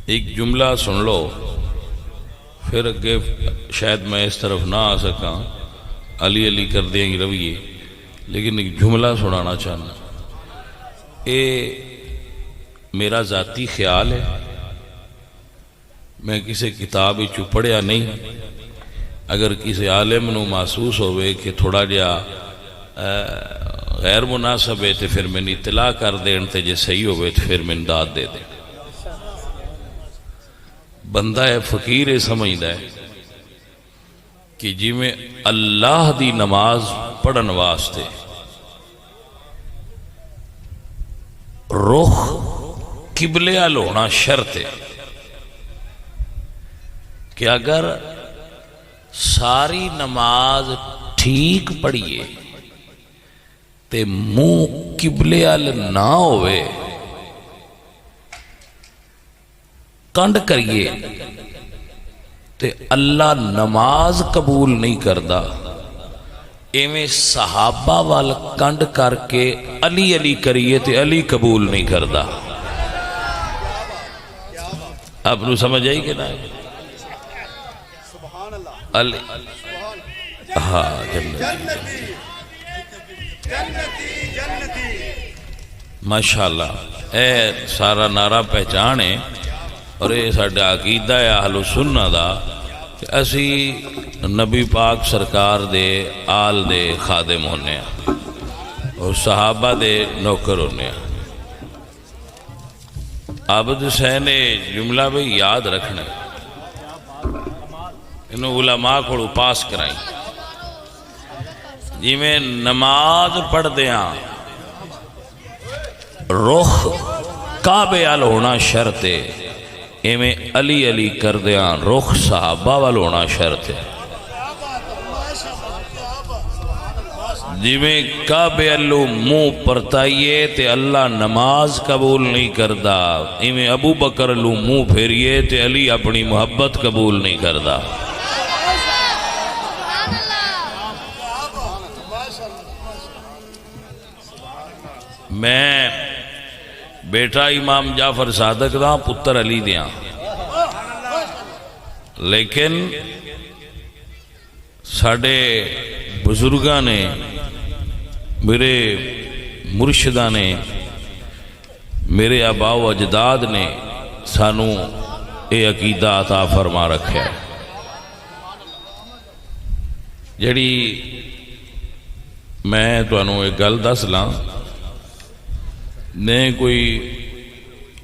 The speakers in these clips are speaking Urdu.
ایک جملہ سن لو پھر اگے شاید میں اس طرف نہ آ سکاں، علی علی کر دیں گی رویے، لیکن ایک جملہ سنانا چاہنا. میرا ذاتی خیال ہے، میں کسی کتاب چ پڑھیا نہیں. اگر کسی عالم نو محسوس ہوئے کہ تھوڑا جہا غیر مناسب ہے تو پھر میں اطلاع کر دین، تے جے صحیح ہوئے تو پھر میں داد دے دیں. بندہ ہے فقیر ہے سمجھدا ہے کہ جی میں اللہ دی نماز پڑھن واسطے رخ قبلے ال ہونا شرط ہے، کہ اگر ساری نماز ٹھیک پڑھیے تے منہ قبلے ال نہ ہوئے، کنڈ کریے تے اللہ نماز قبول نہیں کردا. ایویں صحابہ وال کنڈ کر کے علی علی کریے تے علی قبول نہیں کردا. آپ نو سمجھ آئی کہ نہ؟ علی ہاں جنتی ماشاءاللہ. اے سارا نعرہ پہچانے اور یہ ساڈا عقیدہ ہے اہل سنہ دا کہ اسی نبی پاک سرکار دے آل دے خادم ہونے ہیں اور صحابہ دے نوکر ہونے ہیں. عابد حسین نے جملہ بھی یاد رکھنا ہے، انہوں علماء کو پاس کرائیں. جی میں نماز پڑھ دیاں رخ کعبے ال ہونا شرط ہے، ایویں علی علی کر دیاں رخ صحابہ وال ہونا شرط ہے. جی میں کعبے الو منہ پرتائیے تے اللہ نماز قبول نہیں کردا، ایویں ابو بکر الو منہ پھیریے تے علی اپنی محبت قبول نہیں کردا. میں بیٹا امام جعفر صادق دا پتر علی دیاں، لیکن ساڑے بزرگاں نے، میرے مرشدہ نے، میرے آباء و اجداد نے سانو اے عقیدہ عطا فرما رکھا ہے. جڑی میں تو انہوں ایک گل دس لاں، نہیں کوئی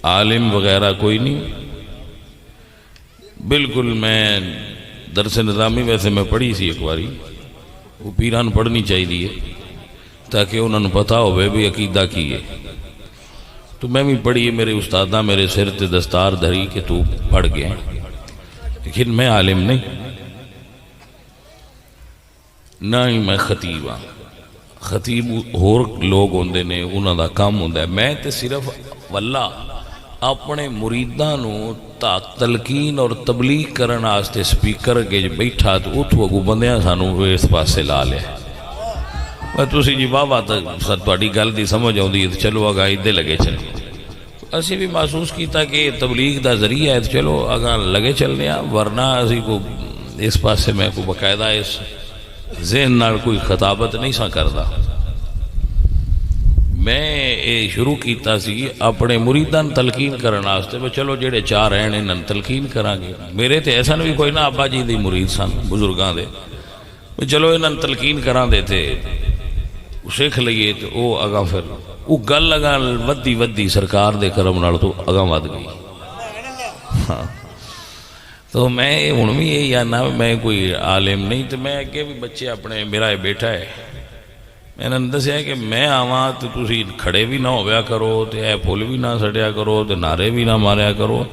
عالم وغیرہ کوئی نہیں، بالکل میں درس نظامی ویسے میں پڑھی سی ایک باری، وہ پیران پڑھنی چاہیے تاکہ انہوں نے پتا ہوئے بھی عقیدہ کی ہے. تو میں بھی پڑھی، میرے استادہ میرے سر تے دستار دھری کہ تو پڑھ گئے، لیکن میں عالم نہیں، نہ ہی میں خطیب ہاں. خطیب ہور لوگ ہوندے نے، انہوں دا کام ہوندہ ہے. میں تے صرف واللہ اپنے مریداں نو تلقین اور تبلیغ کرن آستے سپیکر کے بیٹھا تو اتھو اگو بندیاں سانو اس پاسے لا لے. میں تسی جی واہ تک تواڈی گل دی سمجھ آؤندی ہے تو چلو اگاں ادھے لگے چلے. اسی بھی محسوس کیتا کہ تبلیغ دا ذریعہ ہے تو چلو اگاں لگے چلنے ہیں، ورنہ اسی کو اس پاسے میں کو باقاعدہ اس ذہن نال کوئی خطابت نہیں سا کردا. میں یہ شروع کیتا سی اپنے مریدان تلقین کرنا آستے، میں چلو جڑے چار ہیں انہاں تلقین کراں گے. میرے تے ایسا بھی کوئی نہ ابا جی دی مرید سن بزرگاں دے، میں چلو انہاں تلقین کراں دے تھے سیکھ لئیے تو وہ اگاں پھر وہ گل اگاں ودی سرکار دے کرم نال تو اگاں ود گئی. تو میں ہن بھی یہی آنا میں کوئی عالم نہیں. تو میں اگے بھی بچے اپنے، میرا یہ بیٹا ہے، میں نے دسیا کہ میں آواں تو تسی کھڑے بھی نہ ہویا کرو تے اے پھول بھی نہ سڑیا کرو تے نعرے بھی نہ ماریا کرو.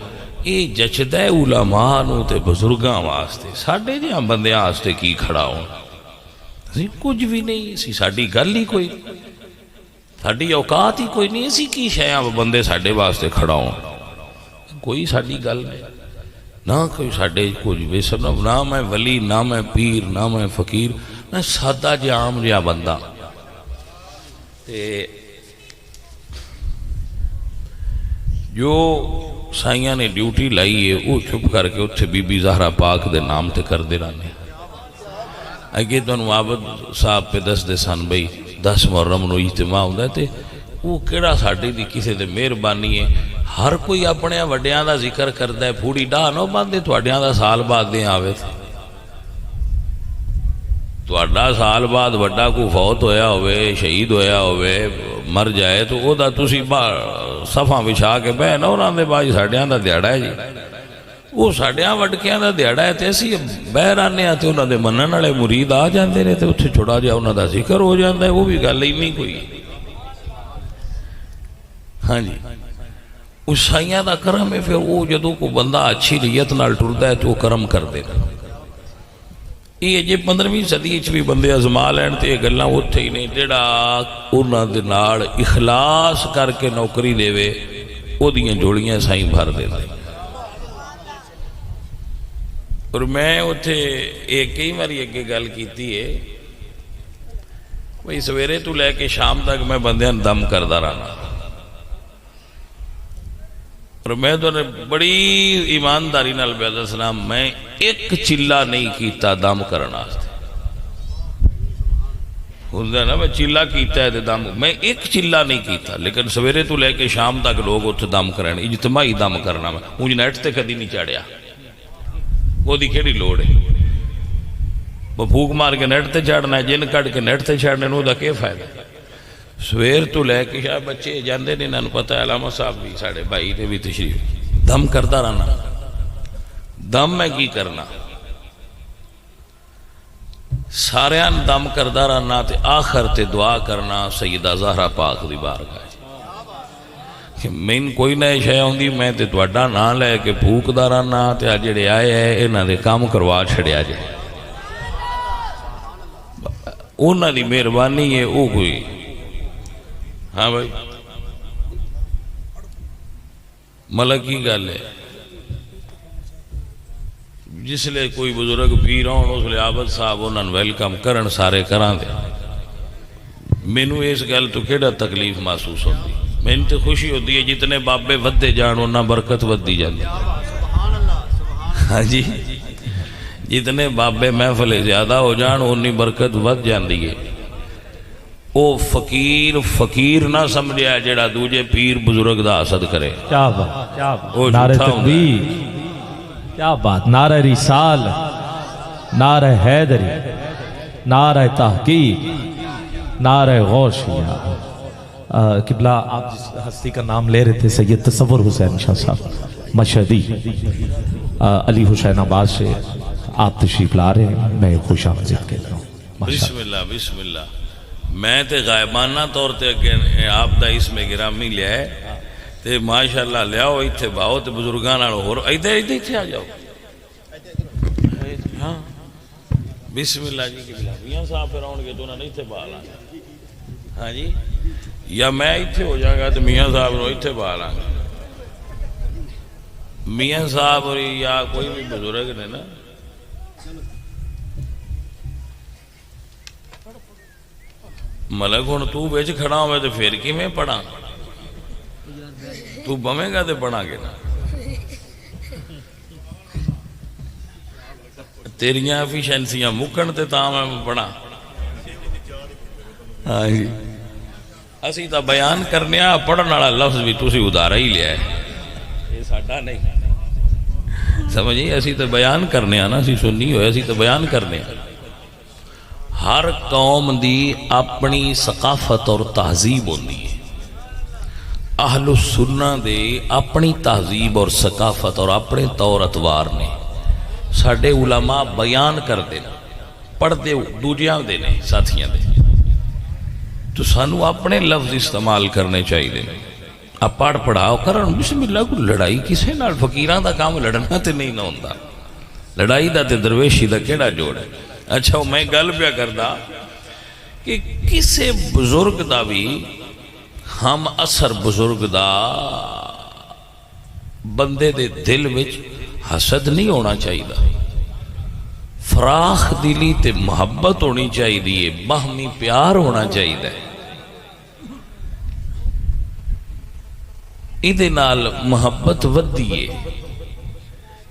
یہ جچدہ ہے علماء نو تے بزرگاں واسطے، ساڈے جہاں بندیاں واسطے کی کھڑا ہوں؟ کچھ بھی نہیں سی، ساڈی گل ہی کوئی، ساڈی اوقات ہی کوئی نہیں. اسی کی شیاں بندے ساڈے واسطے کھڑا ہوں؟ کوئی ساڈی گل نہیں، نہ کوئی ساڈے کچھ بھی سب، نہ میں ولی، نہ میں پیر، نہ میں فقیر، میں سادہ جہا عام جہا بندہ. جو سائیاں نے ڈیوٹی لائی ہے وہ چپ کر کے اتھے بی بی زہرا پاک دے نام تے کر دے رہنے اگے تو عابد صاحب پہ دس دے سن بھئی 10 محرم نو اجتماع ہوندہ تے وہ کیڑا ساڑھے دی کسے دے مہربانی ہے ہر کوئی اپنے وڈیاں دا ذکر کردہ ہے پھوڑی ڈاہ نو باندے تواڈیاں دا سال بعد دے آوے تھے تواڈا سال بعد وڈا کو فوت ہویا ہوئے شہید ہویا ہوئے مر جائے تو او دا تسی صفحہ بچھا کے بہ نہ انہاں دے باج ساڈیاں دا دیاڑا ہے جی وہ ساڈیاں وڈکیاں دا دیاڑا ہے تے اسی بہر آنے آتے انہاں دے منن والے مرید آ جاندے نے تے اتھے چھڑا جا انہاں دا ذکر ہو جاندا ہے وہ بھی گل ہی نہیں کوئی ہاں جی اس سائیاں دا کرم ہے پھر وہ جدوں کو بندہ اچھی نیت نال ٹردا ہے تو وہ کرم کر دے گا یہ جی 15ویں صدی بھی بندے ازما لین تے گلاں اوتھے ہی نہیں جڑا انہاں دے نال اخلاص کر کے نوکری دے وے او دیاں جوڑیاں سائیں بھر دے دے اور میں اوتھے ایک کئی باری اگے گل کیتی ہے بھئی سویرے تو لے کے شام تک میں بندیاں دم کردا رہنا اور میں تو نے بڑی ایمانداری نال بیعت السلام میں ایک چلا نہیں کیتا دم کرنا ہوندہ نا میں چلا کیتا ہے دم میں ایک چلا نہیں کیتا لیکن سویرے تو لے کے شام تک لوگ اتھے دم کریں اجتماعی دم کرنا میں مجھے نیٹ تے کدی نہیں چاڑیا وہ دی کیڑی لوڑ ہے وہ پھوک مار کے نیٹ تے چاڑنا ہے جن کٹ کے نیٹ تے چاڑنے نو دا کیا فائدہ ہے سویر تو لے کے شاہ بچے جاندے نہیں انہوں پتہ ہے علامہ صاحب بھی ساڑھے بھائی نے بھی تشریف دم کرتا رہنا دم میں کی کرنا سارے دم کرتا رہنا تے آخر تے دعا کرنا سیدہ زہرا پاک دی بارگاہ کہ میں کوئی نئے شے ہوندی میں تے تواڈا نہ لے کے پھوک دا رہنا تے جڑے آئے ہیں انہاں دے کام کروا چھڑیا جائے انہاں دی مہربانی ہے او کوئی ہاں بھائی ملکی گل ہے جس لئے کوئی بزرگ پیر ہون اس لئے عابد صاحب انہوں نے ویلکم کرن سارے کران دے میں نو اس گل تو کیڑا تکلیف محسوس ہوتی میں نے تو خوشی ہوتی ہے جتنے بابے ودے جان انہاں برکت ودی جاندی ہاں جی جتنے بابے محفل زیادہ ہو جان انہی برکت ود جاندی ہے او فقیر نہ سمجھیا جڑا دوجے پیر بزرگ دا حسد کرے کیا بات نعرہ تکبیر کیا بات نعرہ رسال نعرہ حیدری نعرہ تحقیق نعرہ غوثیہ قبلہ آپ جس ہستی کا نام لے رہے تھے سید تصور حسین شاہ صاحب مشہدی علی حسین آباد سے آپ تشریف لا رہے ہیں میں خوش آمدید کہتا ہوں بسم اللہ بسم اللہ میں تے غائبانہ طور تے آپ دا اس میں گرامی لیا ہے تے ماشاءاللہ لیا ہو ایتھے باؤ تے بزرگان آڑو ہو ایدھے ایتھے آ جاؤ ہاں بسم اللہ جی کی بلا میاں صاحب پھر آؤں گے تو انہوں نے ایتھے بالا ہاں جی یا میں ایتھے ہو جائے گا تو میاں صاحب نو ایتھے بالا میاں صاحب یا کوئی بھی بزرگ نے نا ملک ہون تو بیچ کھڑا ہوئے تو پھر کی میں پڑھا تو بمیں گا تو پڑھا گے نا تیریاں ایفیشنسیاں مکن تے تاں میں پڑھا ہاں جی اسی تا بیان کرنے پڑھن والا لفظ بھی تسی ادارہ ہی لیا ہے یہ ساڈا نہیں سمجھیں اسی تا بیان کرنے نا اسی سنی ہوئے اسی تا بیان کرنے ہر قوم دی اپنی ثقافت اور تہذیب ہوندی ہے اہل السنہ دے اپنی تہذیب اور ثقافت اور اپنے طور اتوار نے ساڈے علماء بیان کر دینا پڑھ دے دوجیاں دے نے ساتھیاں دے تو سانو اپنے لفظ استعمال کرنے چاہیے آپ پڑھ پڑھاؤ کرن بسم اللہ کو لڑائی کسے نال فقیران دا کام لڑنا تے نہیں نہ ہوندا لڑائی دا تے درویشی دا کیڑا جوڑ ہے اچھا میں گل پیا کردا کہ کسے بزرگ دا بھی ہم اثر بزرگ دا بندے دے دل وچ حسد نہیں ہونا چاہیے فراخ دلی تے محبت ہونی چاہیے باہمی پیار ہونا چاہیے ਇਹਦੇ ਨਾਲ ਮੁਹੱਬਤ ਵੱਧਦੀ ਹੈ,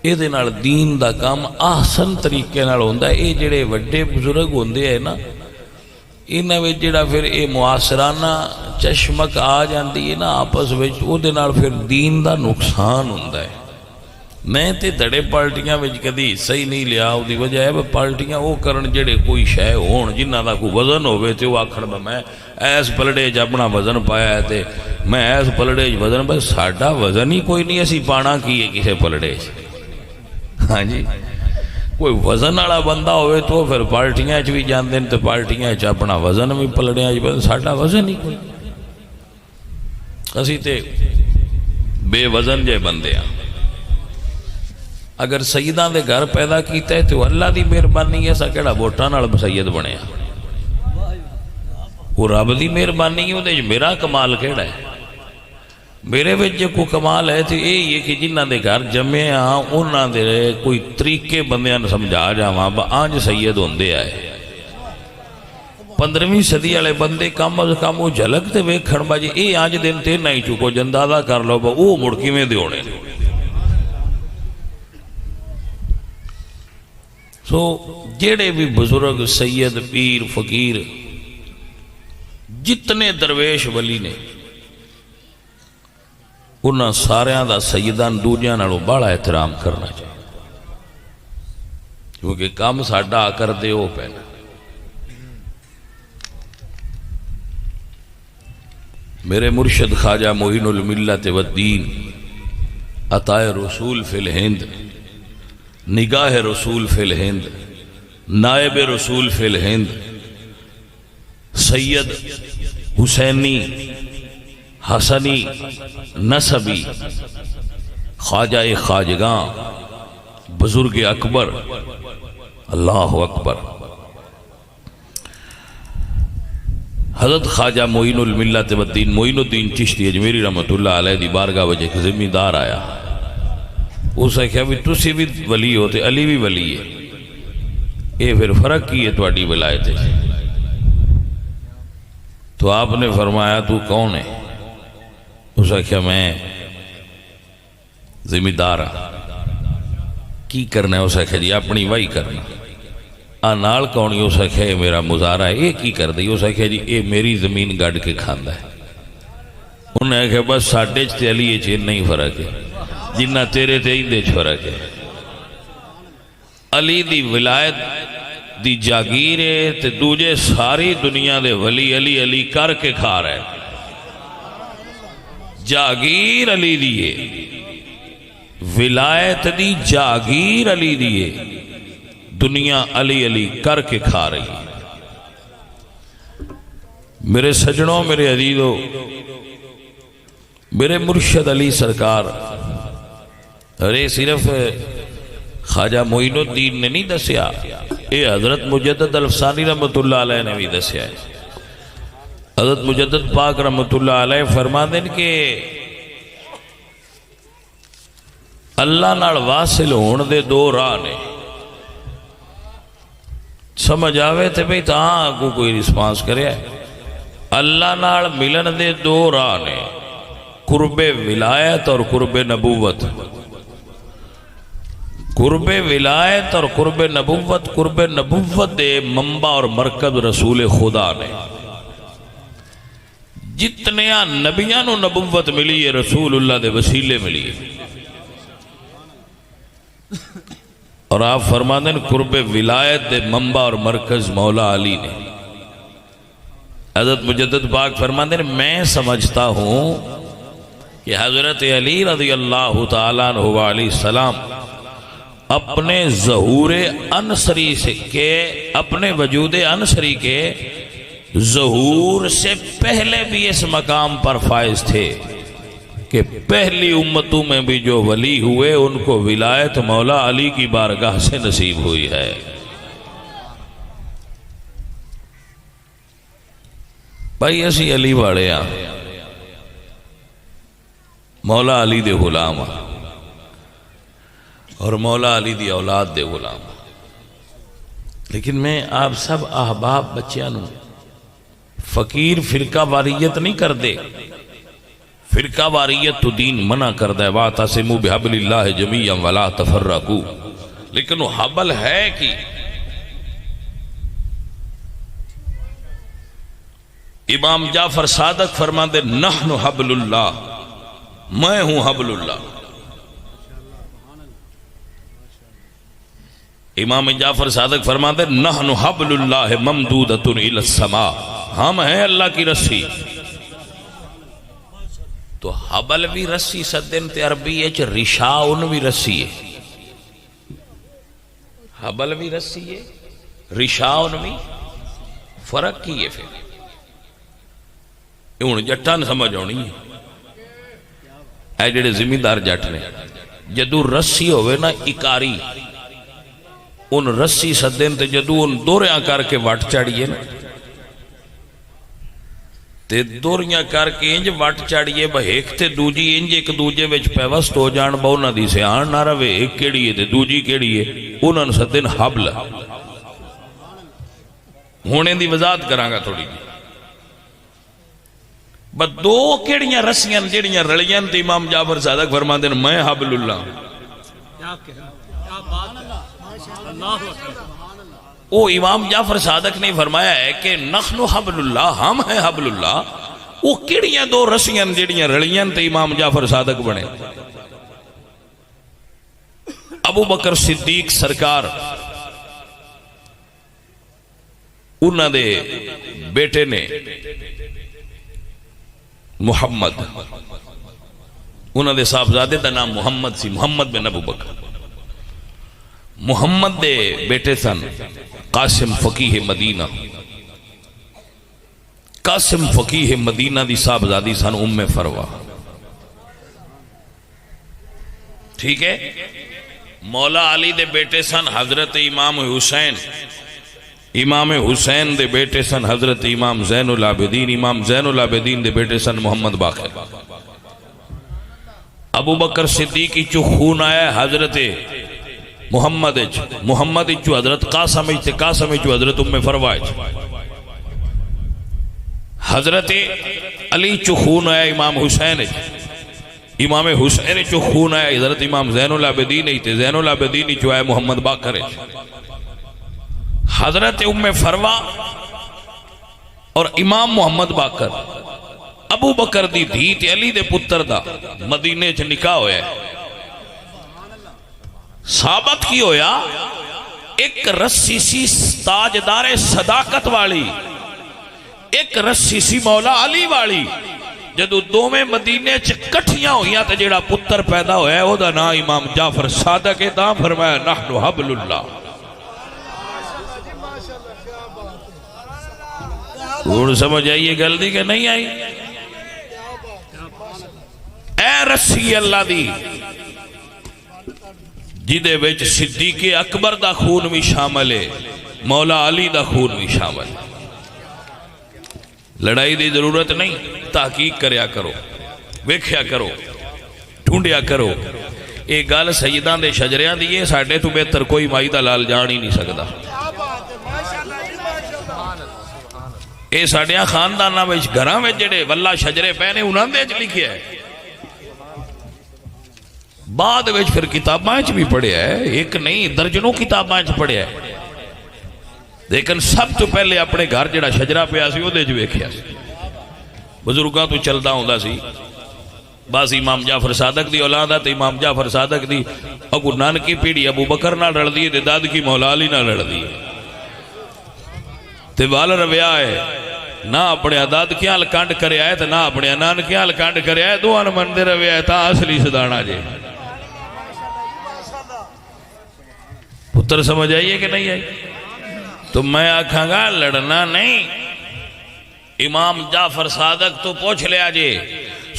ਇਹਦੇ ਨਾਲ دین ਦਾ ਕੰਮ ਆਸਨ ਤਰੀਕੇ ਨਾਲ ਹੁੰਦਾ। ਇਹ ਜਿਹੜੇ ਵੱਡੇ ਬਜ਼ੁਰਗ ਹੁੰਦੇ ਆ ਨਾ, ਇਹਨਾਂ ਵਿੱਚ ਜਿਹੜਾ ਫਿਰ ਇਹ ਮੁਆਸਰਾਨਾ ਚਸ਼ਮਕ ਆ ਜਾਂਦੀ ਹੈ ਨਾ ਆਪਸ ਵਿੱਚ, ਉਹਦੇ ਨਾਲ ਫਿਰ دین ਦਾ ਨੁਕਸਾਨ ਹੁੰਦਾ ਹੈ। ਮੈਂ ਤੇ ਧੜੇ ਪਾਰਟੀਆਂ ਵਿੱਚ ਕਦੀ ਹਿੱਸਾ ਹੀ ਨਹੀਂ ਲਿਆ। ਉਹਦੀ ਵਜ੍ਹਾ ਹੈ ਵੀ ਪਾਰਟੀਆਂ ਉਹ ਕਰਨ ਜਿਹੜੇ ਕੋਈ ਸ਼ੈ ਹੋਣ, ਜਿਨ੍ਹਾਂ ਦਾ ਕੋਈ ਵਜ਼ਨ ਹੋਵੇ ਤੇ ਉਹ ਆਖਣ ਮੈਂ ਐਸ ਪਲੜੇ 'ਚ ਆਪਣਾ ਵਜ਼ਨ ਪਾਇਆ ਤੇ ਮੈਂ ਐਸ ਪਲੜੇ 'ਚ ਵਜ਼ਨ ਪਾਇਆ। ਸਾਡਾ ਵਜ਼ਨ ਹੀ ਕੋਈ ਨਹੀਂ, ਅਸੀਂ ਪਾਣਾ ਕੀ ਹੈ ਕਿਸੇ ਪਲੜੇ 'ਚ। ہاں جی، کوئی وزن والا بندہ ہوئے تو پھر پارٹیاں چ بھی جاندے ہیں، تو پارٹیاں چ اپنا وزن بھی پلڑیاں چ، ساڈا وزن ہی کوئی، اسی تے بے وزن جے بندے ہیں۔ اگر سیداں دے گھر پیدا کیتا ہے تو اللہ دی مہربانی ہے، سا کیڑا ووٹاں نال سید بنیا، وہ رب دی مہربانی ہے، وہ میرا کمال کیڑا ہے؟ میرے وچ جو کوئی کمال ہے تو یہ کہ جنہاں دے گھر جمے ہاں انہاں دے کوئی طریقے بندیاں نے سمجھا جاواں با آنج سید ہوندے آئے۔ 15ویں صدی والے بندے کم از کم وہ جھلک تے ویکھن با جی اے آنج دن تے نہیں چکو جندازہ کر لو با او مڑ کیویں دے ہونے۔ سو جیڑے بھی بزرگ سید پیر فقیر جتنے درویش ولی نے، انہاں ساریاں دا سیدان دوجیاں نالوں بڑا احترام کرنا چاہیے، کیونکہ کام ساڈا کر دے ہو پہنا۔ میرے مرشد خواجہ معین الملت والدین، عطائے رسول فی الہند، نگاہ رسول فی الہند، نائب رسول فی الہند، سید حسینی حسنی نسبی خواجہ خواجگاں بزرگ اکبر، اللہ اکبر، حضرت خواجہ معین الملت والدین معین الدین چشتی اجمیری رحمت اللہ علیہ دی بارگاہ وجہ ایک ذمہ دار آیا، اسے کہا بھی تسی بھی ولی ہوتے، علی بھی ولی ہے، یہ پھر فرق کی ہے تواڈی ولایت ہے؟ تو آپ نے فرمایا تو کون ہے؟ اسے کہا میں ذمہ دار ہاں، کی کرنا ہے؟ اسے کہا جی اپنی وائی کرنا۔ نال کون؟ اسے کہا یہ میرا مزارہ ہے، یہ کی کر دی؟ اسے کہا جی یہ میری زمین گاڑ کے کھاندا ہے۔ انہوں نے کہا بس ساڈے تے علی چ نہیں فرق ہے جنہ تیرے تے ہی دے فرق ہے۔ علی دی ولایت دی جاگیر ہے تے دوجے ساری دنیا دے ولی علی علی کر کے کھا رہے، جاگیر علی دیئے، ولایت دی جاگیر علی دیئے، دنیا علی علی کر کے کھا رہی ہے۔ میرے سجنوں، میرے عزیزوں، میرے مرشد علی سرکار، ارے صرف خواجہ معین الدین نے نہیں دسیا، یہ حضرت مجدد الفسانی رحمت اللہ علیہ نے بھی دسیا ہے۔ حضرت مجدد پاک رحمت اللہ علیہ فرما دیں کہ اللہ نال واصل ہون دے دو راہ نے، سمجھ آوے تے بھئی تاں کو کوئی رسپانس کرے ہے۔ اللہ نال ملن دے دو راہ نے، قرب ولایت اور قرب نبوت۔ قرب ولایت اور قرب نبوت، قرب نبوت دے منبع اور مرکز رسول خدا نے۔ جتنے نبیان و نبوت ملی ہے رسول اللہ دے وسیلے ملی ہے، اور آپ فرما دیں قرب ولایت دے منبع اور مرکز مولا علی نے۔ حضرت مجدد پاک فرما دیں میں سمجھتا ہوں کہ حضرت علی رضی اللہ تعالیٰ عنہ علیہ السلام اپنے ظہور انصری سے کے، اپنے وجود انصری کے ظہور سے پہلے بھی اس مقام پر فائز تھے کہ پہلی امتوں میں بھی جو ولی ہوئے ان کو ولایت مولا علی کی بارگاہ سے نصیب ہوئی ہے۔ بھائی اسی علی والے ہاں، مولا علی دے غلام ہاں، اور مولا علی دی اولاد دے غلام ہاں، لیکن میں آپ سب احباب بچیاں نوں فقیر فرقہ واریت نہیں کر دے، فرقہ واریت تو دین منع کردہ وَاعْتَصِمُوا بِحَبْلِ اللَّهِ جَمِيعًا وَلَا تَفَرَّقُوا، لیکن وہ حبل ہے کہ امام جعفر صادق فرماندے نحن حبل اللہ، میں ہوں حبل اللہ. امام جعفر صادق فرماتے نحن حبل اللہ ممدودۃ الی السماء، ہم ہیں اللہ کی رسی. تو حبل بھی رسی سدن تے عربی ہے، رشا ان بھی رسی ہے. حبل بھی رسی ہے، رشا ان بھی. فرق کی ہے پھر ہوں جٹاں سمجھ آنی ہے. اے جڑے زمیندار جٹ نے جدو رسی ہوئے نا اکاری، ان رسی سدن تے جدو ان دوریاں کر کے وٹ چاڑیے نا تے دوریاں کر کے انج وٹ چاڑیے با ایک تے دوجی انج ایک دوجے وچ پیوست ہو جان با انہاں دی سیان نہ روے ایک کیڑی ہے تے دوجی کیڑی ہے، انہاں سدن حبل. ہونے دی وضاحت کراں گا تھوڑی جی. با دو کیڑیاں رسیاں جڑیاں رلیاں تے امام جعفر صادق فرماندے ہیں میں حبل اللہ. وہ امام جعفر صادق نے فرمایا ہے کہ نحن حبل اللہ، ہم ہیں حبل اللہ. وہ کیڑیاں دو رسیاں جڑیاں رلیاں تے امام جعفر صادق بنے. ابو بکر صدیق سرکار انہاں دے بیٹے نے محمد، انہاں دے صاحبزادے دا نام محمد سی، محمد بن ابو بکر. محمد دے بیٹے سن قاسم فقیہ مدینہ. قاسم فقیہ مدینہ دی صاحبزادی سن ام فروا. ٹھیک ہے. مولا علی دے بیٹے سن حضرت امام حسین. امام حسین دے بیٹے سن حضرت امام زین العابدین. امام زین العابدین دے بیٹے سن محمد باقر. ابو بکر صدیق چو خون آیا حضرت محمد چو حضرت قاسم چو حضرت ام فروا. حضرت علی چو خون آیا امام حسین. امام حسین چو خون آیا حضرت امام زین العابدین. زین العابدین چو آیا محمد باقر. حضرت ام فروا اور امام محمد باقر ابو بکر دی دھی تے علی دے پتر دا مدینے چ نکاح ہویا ہے. ثابت کی ہویا ایک رسی سی تاجدار صداقت والی، ایک رسی سی مولا علی والی. جدو دو میں مدینے چ کٹھیاں ہویاں تے جیڑا پتر پیدا ہویا ہے او دا نام امام جعفر صادق ہے. تاں فرمایا نحن حبل اللہ. اور سمجھ آئیے گل دی کہ نہیں آئی؟ اے رسی اللہ دی جدے وچ صدیق اکبر دا خون بھی شامل ہے، مولا علی دا خون بھی شامل ہے. لڑائی دی ضرورت نہیں، تحقیق کریا کرو، ویکھیا کرو، ڈھونڈیا کرو. ایک گل سیداں دے شجریاں دی ہے، ساڈے تو بہتر کوئی مائی دا لال جان ہی نہیں سکدا. اے ساڈیاں خانداناں وچ گھراں وچ جڑے واللہ شجرے پے نے انہاں دے وچ لکھیا ہے. بعد وچ پھر کتاباں وچ بھی پڑھیا ہے، ایک نہیں درجنوں کتاباں وچ پڑھیا ہے. لیکن سب تو پہلے اپنے گھر جڑا شجرا پیا سی او دے وچ ویکھیا سی. بزرگاں تو چلدا ہوندا سی. بعض امام جعفر صادق دی اولاد تے امام جعفر صادق دی اگو نانکی پیڑھی ابو بکر نال رلدی تے دادکی مولا علی نال رلدی تے وال رویا ہے. نہ اپنے دادکیاں ال کنڈ کریا ہے تے نہ اپنے نانکیاں ال کنڈ کریا ہے. دوہاں نوں مندے رویا ہے. تا اصلی صدانا جے. پتر سمجھ آئیے کہ نہیں آئی؟ تو میں آکھاں گا لڑنا نہیں. امام جعفر صادق تو پوچھ لیا جے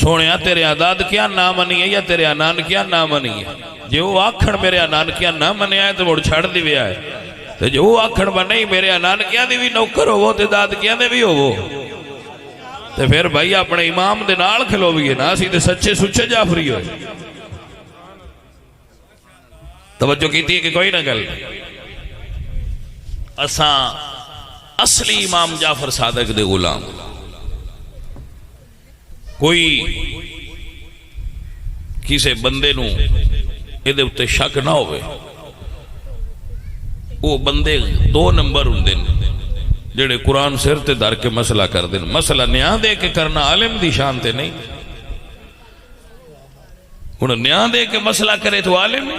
سونیا تیرے دادکیاں نہ منی ہے یا تیرے نانکیاں نہ منی ہے. جو وہ آکھن میرے نانکیاں نہ منیا ہے تو مڑ چھڑ دی ویا ہے. تو جو وہ آکھن بنائی میرے نانکیاں دی بھی نوکر ہوو تے دادکیاں دے بھی ہوو تے پھر بھائی اپنے امام دے نال کھلو بھی ہے نا. اسی تے سچے سچے جعفری ہوئے. توجہ کیتی ہے کہ کوئی نہ گل. اساں اصلی امام جعفر صادق دے غلام. کوئی کسی بندے نو یہ اتنے شک نہ ہوئے، وہ بندے 2 نمبر ہوندے جڑے قرآن سر تے دھر کے مسئلہ کر دیں. مسئلہ نیاں دے کے کرنا عالم دی شان تے نہیں. ہن نیاں دے کے مسئلہ کرے تو عالم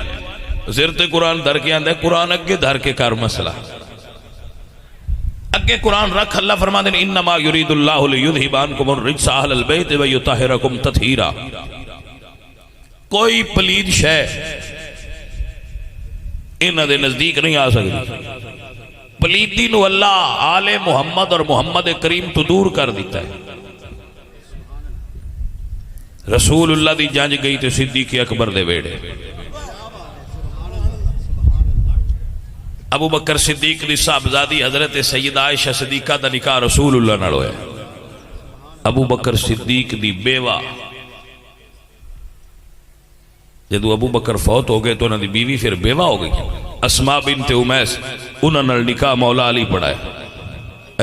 سر تے قرآن دھر کے آندا ہے قرآن اگے دھر کے کر مسئلہ اگے قرآن رکھ. اللہ فرما دیں انما یرید اللہ لیذھب عنکم الرجس اہل البیت ویطہرکم تطہیرا. کوئی پلید شے انہاں دے نزدیک نہیں آ سکتی. پلیدی نو اللہ آل محمد اور محمد کریم تو دور کر دیتا ہے. رسول اللہ دی جانج گئی تے صدیق اکبر دے ویڑے. ابو بکر صدیق دی صاحبزادی حضرت سیدہ عائشہ صدیقہ دا نکاح رسول اللہ نال ہویا. ابو بکر صدیق دی بیوہ جدو ابو بکر فوت ہو گئے تو انہوں دی بیوی پھر بیوہ ہو گئی. اسماء بنت امیس انہوں نے نکاح مولا علی پڑھائے.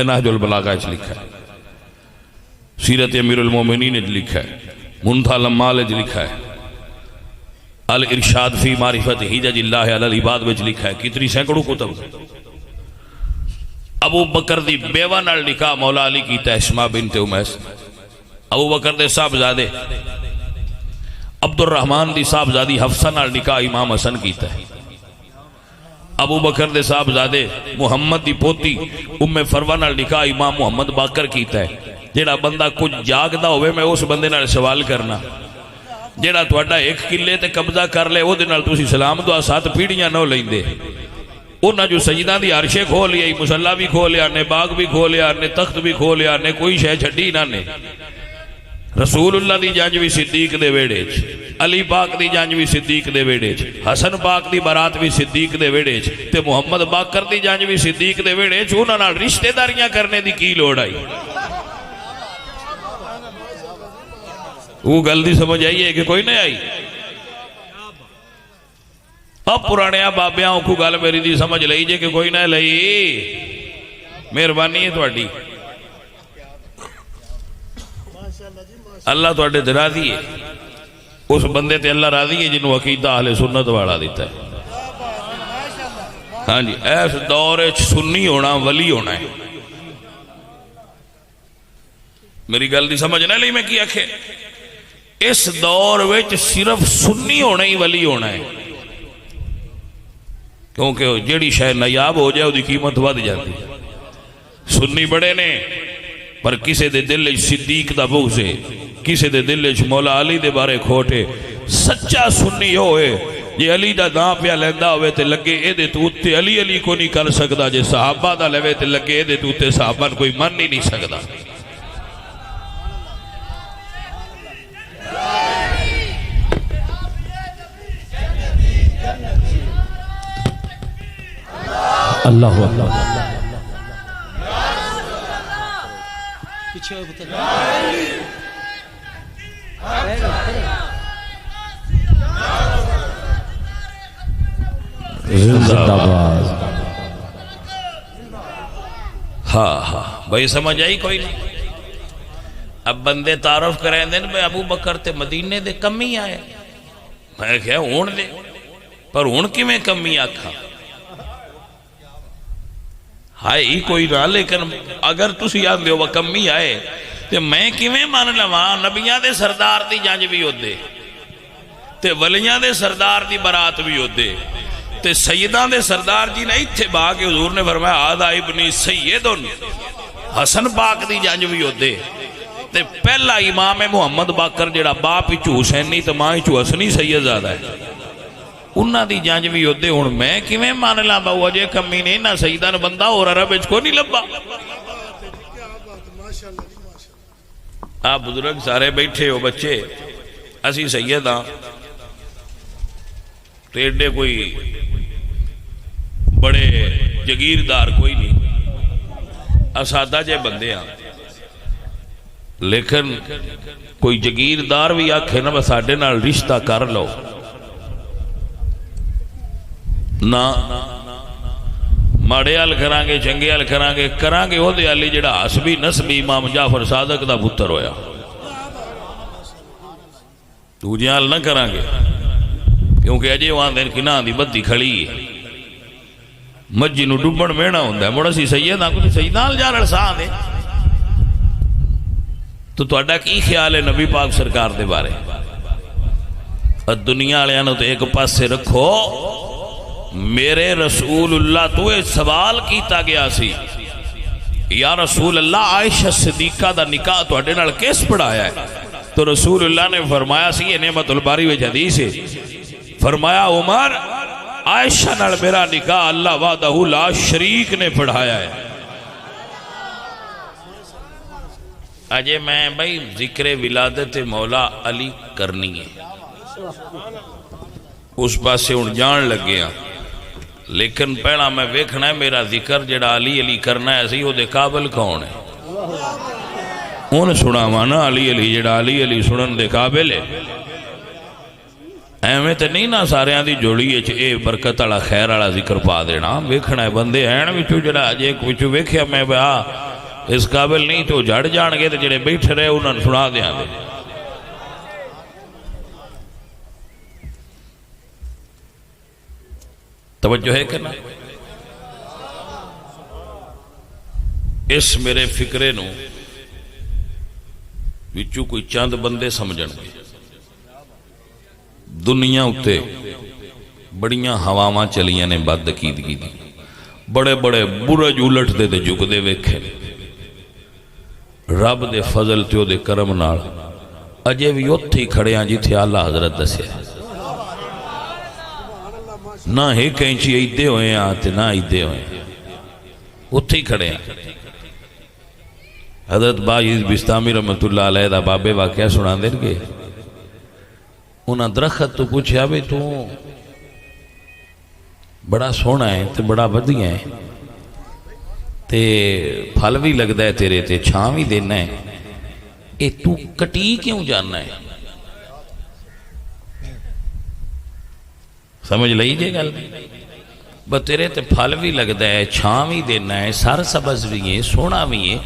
نہج البلاغہ اچھ لکھا ہے، سیرت امیر المومنین اچھ لکھا ہے، منتہی الامال اچھ لکھا ہے، الارشاد فی معرفت حجج اللہ علی العباد وچ لکھا ہے. کتنی سینکڑوں کتب. ابو بکر دی بیوہ نال نکاح مولا علی کیتا ہے اسماء بنت امیس. ابو بکر دے صاحبزادے عبد الرحمن دی صاحبزادی حفصہ نال نکاح امام حسن کیتا ہے. ابو بکر دے صاحبزادے محمد دی پوتی ام فروہ نال نکاح امام محمد باقر کیتا ہے. جیڑا بندہ کچھ جاگدا ہوئے میں اس بندے نال سوال کرنا، جیڑا تہاڈا 1 کلے تے قبضہ کر لے او دے نال تسی سلام دعا 7 پیڑیاں نہ لیندے. انہاں جو سجدہ دی عرشے کھول لیا، مصلی بھی کھولیا نے، باغ بھی کھولیا نے، تخت بھی کھولیا نے، کوئی شے چھڈی نہ نے. رسول اللہ دی جانج بھی صدیق دے ویڑے چ، علی پاک دی جانج بھی صدیق دے ویڑے چ، حسن پاک دی برات بھی صدیق دے ویڑے چ، تے محمد باقر دی جانج بھی صدیق دے ویڑے چ. انہاں نال رشتہ داریاں کرنے دی کی لوڑ آئی؟ وہ گل دی سمجھ آئی ہے کہ کوئی نہیں آئی؟ اب پرانے بابیاں کو گل میری دی سمجھ لئی جے کہ کوئی نہ لئی. مہربانی ہے تہاڈی. اللہ تہاڈے تے راضی ہے. اس بندے تے اللہ راضی ہے جنہوں عقیدہ اہل سنت والا دیتا ہے. ہاں جی، ایس دور سنی ہونا ولی ہونا ہے. میری گل دی سمجھ نہ لئی میں کی آکھے؟ اس دور وچ صرف سنی ہونا ہی ولی ہونا ہے. کیونکہ جیڑی شے نایاب ہو جائے وہ قیمت ود جاتی. سنی بڑے نے پر کسے دے دل صدیق دا بغض ہے، کسے دے دل مولا علی دے بارے کھوٹے. سچا سنی ہوئے یہ علی دا نام پیا لیندا ہوئے تے لگے اے دے تو اتے علی علی کو نہیں کر سکدا. جے صحابہ دا لوے تے لگے اے دے تو اتے صحابہ کوئی من ہی نہیں سکدا. اللہ اللہ زندہ باد. ہاں ہاں بھائی سمجھ آئی کوئی نہیں؟ اب بندے تعارف کریں دیں میں ابو بکر تے مدینے دے کمی آئے. میں کہا ہون دے پر ہون کی میں کمی آکھا ہائے ہی کوئی نہ. لیکن اگر تسی آن دے ہو کمی آئے تے میں کیویں مان لواں؟ نبیاں دے سردار دی جنج بھی ہوندے تے ولیاں دے سردار دی برات بھی ہوندے تے سیداں دے سردار جی نے ایتھے با کے حضور نے فرمایا آدھا ابنی سیدن. حسن پاک دی جنج بھی ہوندے تے پہلا امام محمد باقر جڑا باپ ہی حسینی تے ماں ہی حسنی سید زادہ ہے انہاں دی جانج بھی ہوتے. ہوں میں کیویں مان لاں باؤ اجے کمی نہیں نہ سیدہ بندہ اور عرب وچ کوئی نہیں لبا. آپ بزرگ سارے بیٹھے ہو بچے اسی سید ہاں تے ایڈے کوئی بڑے جگیردار کوئی نہیں، اسادہ جے بندے ہاں. لیکن کوئی جگیردار بھی آکھے نا ساڈے نال رشتہ کر لو نہ ماڑے حل کرانگے چنگے حل کرانگے وہ دے علی جڑا حسبی نسبی امام جعفر صادق دا پتر ہویا. دوجیاں نہ کریں گے کیونکہ اجے وہاں دن کی نہ دی بدی کھڑی ہے مجھی نو ڈبن مینا ہوندہ ہے مڑا سی سیدہ کچھ سیدان جا رڑسان دے تو توڑا کی خیال ہے نبی پاک سرکار دے بارے دنیا علیہ تو ایک پاس سے رکھو میرے رسول اللہ تو ایک سوال کیتا گیا سی یا رسول اللہ عائشہ صدیقہ دا نکاح تو اڈے نال کیس پڑھایا ہے تو رسول اللہ نے فرمایا سی یہ نعمت الباری و حدیث ہے فرمایا عمر عائشہ نال میرا نکاح اللہ وحدہ لا شریک نے پڑھایا ہے اجے میں بھائی ذکر ولادت مولا علی کرنی ہے اس پاس سے ان جان لگ گیا لیکن پہلا میں ویکھنا ہے میرا ذکر جڑا علی علی کرنا ہے اسی وہ دے قابل کون ہے انہیں سنا مانا علی علی جڑا علی علی سنن دے قابل ہے ایویں تے نہیں نا سارے آن دی جوڑی ہے اے برکت والا خیر والا ذکر پا دینا ویکھنا ہے بندے ہیں وچوں جڑا اجے وچوں ویکھیا میں بھا اس قابل نہیں تو جڑ جان گے تے جڑے بیٹھے رہے انہاں نوں سنا دیاں دے توجہ ہے کرنا اس میرے فکرے نو وچوں کوئی چند بندے سمجھن گے دنیا اتے بڑیاں ہواواں چلیاں نے بدعقیدگی دی بڑے بڑے برج الٹ دے جھک دے ویکھے رب دے فضل تے دے کرم نال اجے بھی اوتھے ہی کھڑے ہاں جتھے اعلیٰ حضرت دسیا نہ ہی کینچی ایدے ہوئے ہیں تے نہ ایدے ہوئے ہیں اوتھے ہی کھڑے ہیں حضرت باعث بستامی رحمت اللہ علیہ دا بابے واقعہ سنا دیں گے انہاں درخت تو پوچھا بھی تو بڑا سونا ہے تے بڑا بدیاں ہے تے پھل بھی لگدا ہے تیرے تے چھاں بھی دینا ہے اے تو کٹی کیوں جاننا ہے سمجھ لئی جے گل بس تیرے تے پھل بھی لگدا ہے چھاں بھی دینا ہے سر سبز بھی ہے سونا بھی ہے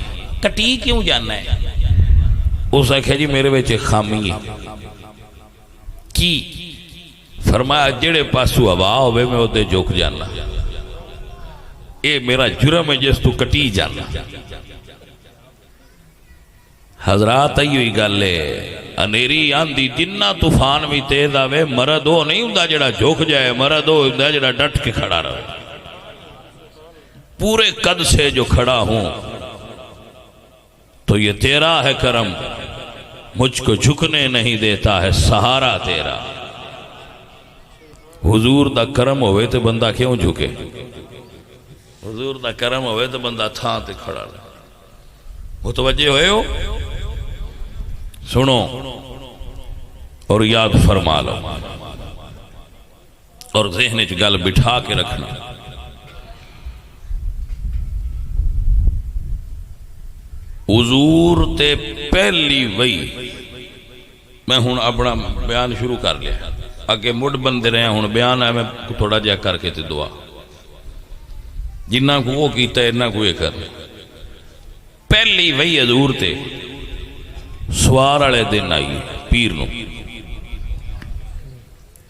کٹی کیوں جاننا ہے اس آکھیا جی میرے وچ خامی ہے کی فرمایا جڑے پاسو ہوا ہوئے میں ادھے جھک جانا اے میرا جرم ہے جس تو کٹی جانا حضرات ایوئی گل ہے انیری آندھی جنہ طوفان بھی تیز آوے مرد ہو نہیں ہوندا جڑا جھک جائے مرد ہو ہوندا جڑا ڈٹ کے کھڑا رہے پورے قد سے جو کھڑا ہوں تو یہ تیرا ہے کرم مجھ کو جھکنے نہیں دیتا ہے سہارا تیرا حضور دا کرم ہوئے تو بندہ کیوں جھکے حضور دا کرم ہوئے تو بندہ تھاں تے کھڑا رہے متوجہ ہوئے ہو سنو اور یاد فرما لو اور ذہن چ گل بٹھا کے رکھنا حضور تے پہلی وئی میں ہوں اپنا بیان شروع کر لیا اگے مڈ بندے رہے ہوں بیان ہے میں تھوڑا جہا کر کے تے دعا جنہ کو وہ کیتا ہے انہ کو یہ کر پہلی وئی حضور تے سوار والے دن آئی پیر نو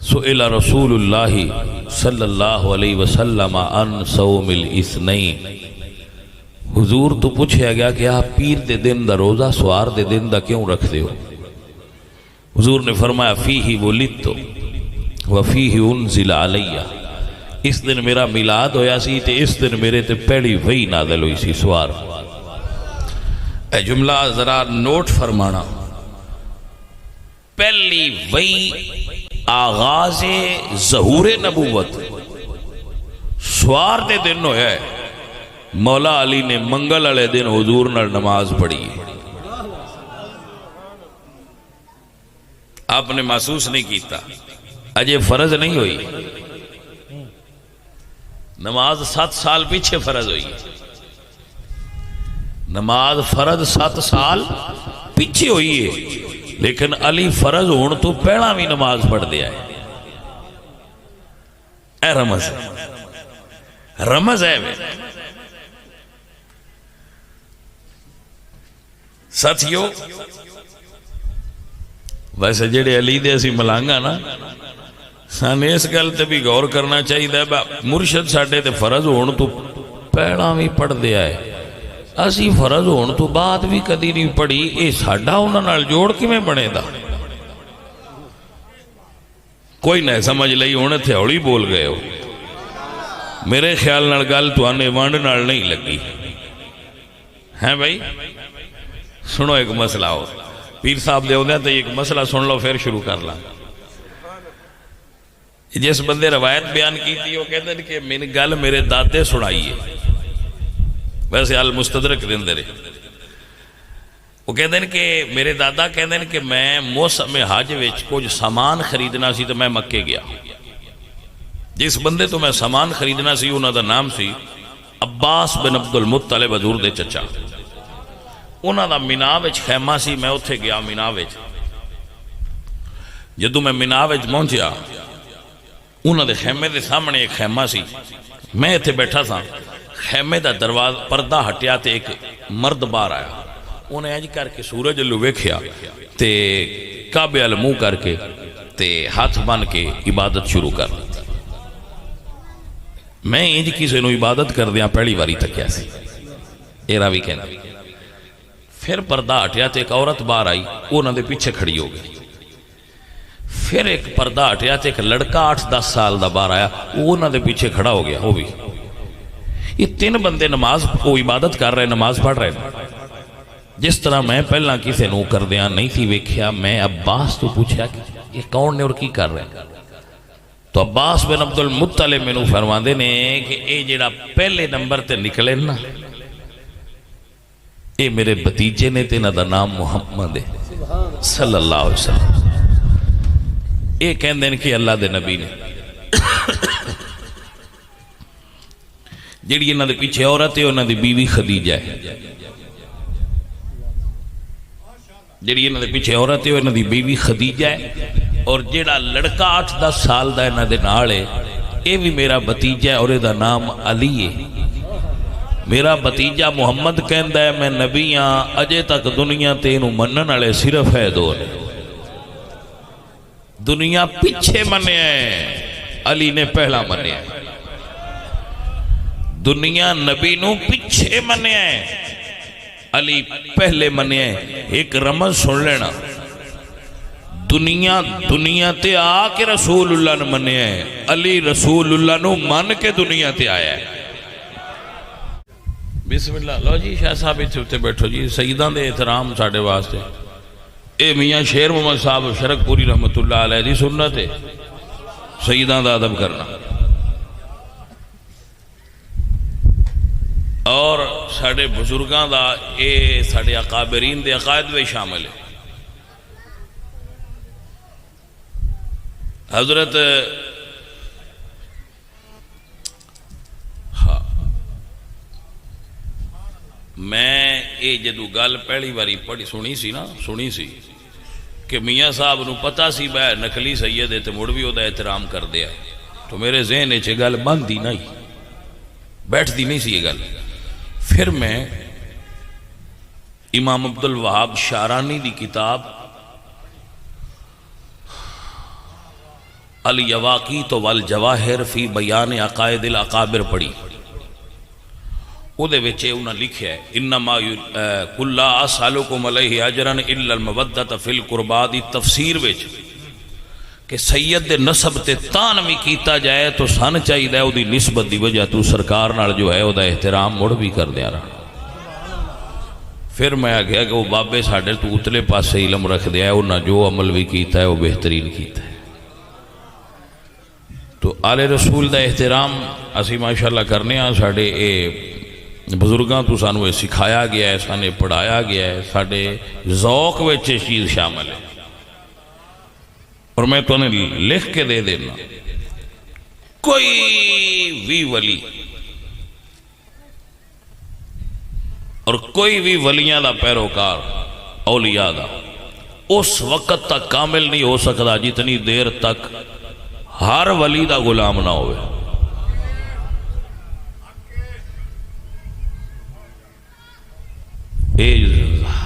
سئل رسول اللہ صلی اللہ علیہ وسلم عن صوم الاثنین حضور تو پوچھا گیا کہ آپ پیر دے دن دا روزہ سوار دے دن دا کیوں رکھ دے ہو حضور نے فرمایا فیہ ولدت وفیہ انزل علیہ اس دن میرا میلاد ہویا سی تے اس دن میرے تے پہلی وحی نازل ہوئی سی سوار اے جملہ ذرا نوٹ فرمانا پہلی وحی آغاز ظہور نبوت سوار دے دن ہویا ہے مولا علی نے منگل والے دن حضور نال نماز پڑھی آپ نے محسوس نہیں کیتا اجے فرض نہیں ہوئی نماز 7 سال پیچھے فرض ہوئی نماز فرض 7 سال پیچھے ہوئی ہے لیکن علی فرض ہون تو پہلا بھی نماز پڑھ دیا ہے اے رمض رمض ہے ساتھیو ویسے جڑے علی دے اسی ملانگا نا سانے اس گل تے بھی غور کرنا چاہیے مرشد ساڈے تے فرض ہون تو پہلا بھی پڑھ دیا ہے اسی فرض ہون تو بعد بھی کدی نہیں پڑھی اے ساڈا انہاں نال جوڑ کیویں بنے دا کوئی نہ سمجھ لئی ہونے تھے ہولی بول گئے ہو میرے خیال نال گل تو آنے وانڈ نال نہیں لگی ہیں بھائی سنو ایک مسئلہ ہو پیر صاحب دے ہوندے تو ایک مسئلہ سن لو پھر شروع کر لا جس بندے روایت بیان کی تھی وہ کہتے ہیں کہ میں نے گل میرے دادے سنائی ہے ویسے المستدرک دن دے وہ کہتے ہیں کہ میرے دادا کہتے ہیں کہ میں موسم حج وچ کچھ سامان خریدنا سی تو میں مکے گیا جس بندے تو میں سامان خریدنا سی انہوں دا نام سی عباس بن عبد المطلب حضور دے چچا انہوں دا مینا وچ خیمہ سی میں اتھے گیا مینا وچ جدو میں مینا وچ پہنچیا انہوں دے خیمے دے سامنے ایک خیمہ سی میں اتھے بیٹھا تھا خیمے دا دروازہ پردہ ہٹیا تے ایک مرد باہر آیا انہیں ایج کر کے سورج اللہ ویکھیا تے کعبے ال منہ کر کے تے ہاتھ بن کے عبادت شروع کر میں انج کسی نو عبادت کر دیا پہلی واری تکیا سی اے راوی کہنا پھر پردہ ہٹیا تے ایک عورت باہر آئی انہوں دے پیچھے کھڑی ہو گئی پھر ایک پردہ ہٹیا تے ایک لڑکا 8-10 سال دا باہر آیا وہ انہوں دے پیچھے کھڑا ہو گیا وہ بھی یہ 3 بندے نماز کو عبادت کر رہے نماز پڑھ رہے جس طرح میں پہلا کسی نو کر دیا نہیں تھی ویکھیا میں عباس تو پوچھا کہ یہ کون نے اور کی کر رہے ہیں تو عباس بن عبد المطلب میں نو فرماندے نے کہ اے جڑا پہلے نمبر تے نکلے نا اے میرے بتیجے نے تے نہ دا نام محمد ہے صلی اللہ علیہ وسلم اے کہندے نے کہ اللہ دے نبی نے جڑی انہاں دے پیچھے عورت ہے انہاں دی بیوی خدیجہ ہے جڑی انہاں دے پیچھے عورت ہے انہاں دی بیوی خدیجہ ہے اور جڑا لڑکا 8-10 سال دا انہاں دے نال ہے اے بھی میرا بتیجہ ہے اور اے دا نام علی ہے میرا بتیجہ محمد کہندا ہے میں نبی ہاں اجے تک دنیا تے انہوں منن والے صرف ہے 2 نے دنیا پیچھے منیا ہے علی نے پہلا منیا ہے دنیا نبی نو پیچھے منیا ہے علی پہلے منیا ہے ایک رمز سن لینا دنیا تے آ کے رسول اللہ نے منیا ہے علی رسول اللہ نو من کے دنیا تے آیا ہے بسم اللہ لو جی شاہ صاحب اتنے بیٹھو جی سیدان دے احترام ساڑھے واسطے اے میاں شیر محمد صاحب شرک پوری رحمت اللہ علیہ دی سنت ہے سیدان دا ادب کرنا اور ساڑھے بزرگاں دا اے ساڑھے اقابرین دے عقائد میں شامل ہے حضرت میں اے جدو گل پہلی باری پڑھی سنی سی کہ میاں صاحب نو پتا سی بے نقلی سید ہے تے مڑ بھی دا احترام کر دیا تو میرے ذہن ہے گل بند دی نہیں بیٹھ دی نہیں سی یہ گل پھر میں امام عبد الوہاب شارانی دی کتاب الیواقیت والجواہر فی بیان عقائد الاقابر پڑھی او دے وچے انہاں لکھیا ہے انما کل اسالکم علیہ اجرا الا المودۃ فی القربا دی تفسیر وچ کہ سید دے نسب تے تان بھی کیتا جائے تو سن چاہیے او دی نسبت دی وجہ تو سرکار نال جو ہے او دا احترام مڑ بھی کر دیا رہا پھر میں آگیا کہ وہ بابے ساڑھے تو اتلے پاس علم رکھ دیا ہے انہاں جو عمل بھی کیتا ہے وہ بہترین کیتا ہے تو آل رسول دا احترام اسی ماشاءاللہ کرنے ہیں ساڑھے بزرگاں تو سانوے سکھایا گیا ہے سانے پڑھایا گیا ہے ساڑھے ذوق وچے چیز شامل ہے اور میں تو انہیں لکھ کے دے دینا کوئی بھی ولی اور کوئی بھی ولیاں دا پیروکار اولیاء دا اس وقت تک کامل نہیں ہو سکتا جتنی دیر تک ہر ولی دا غلام نہ ہوئے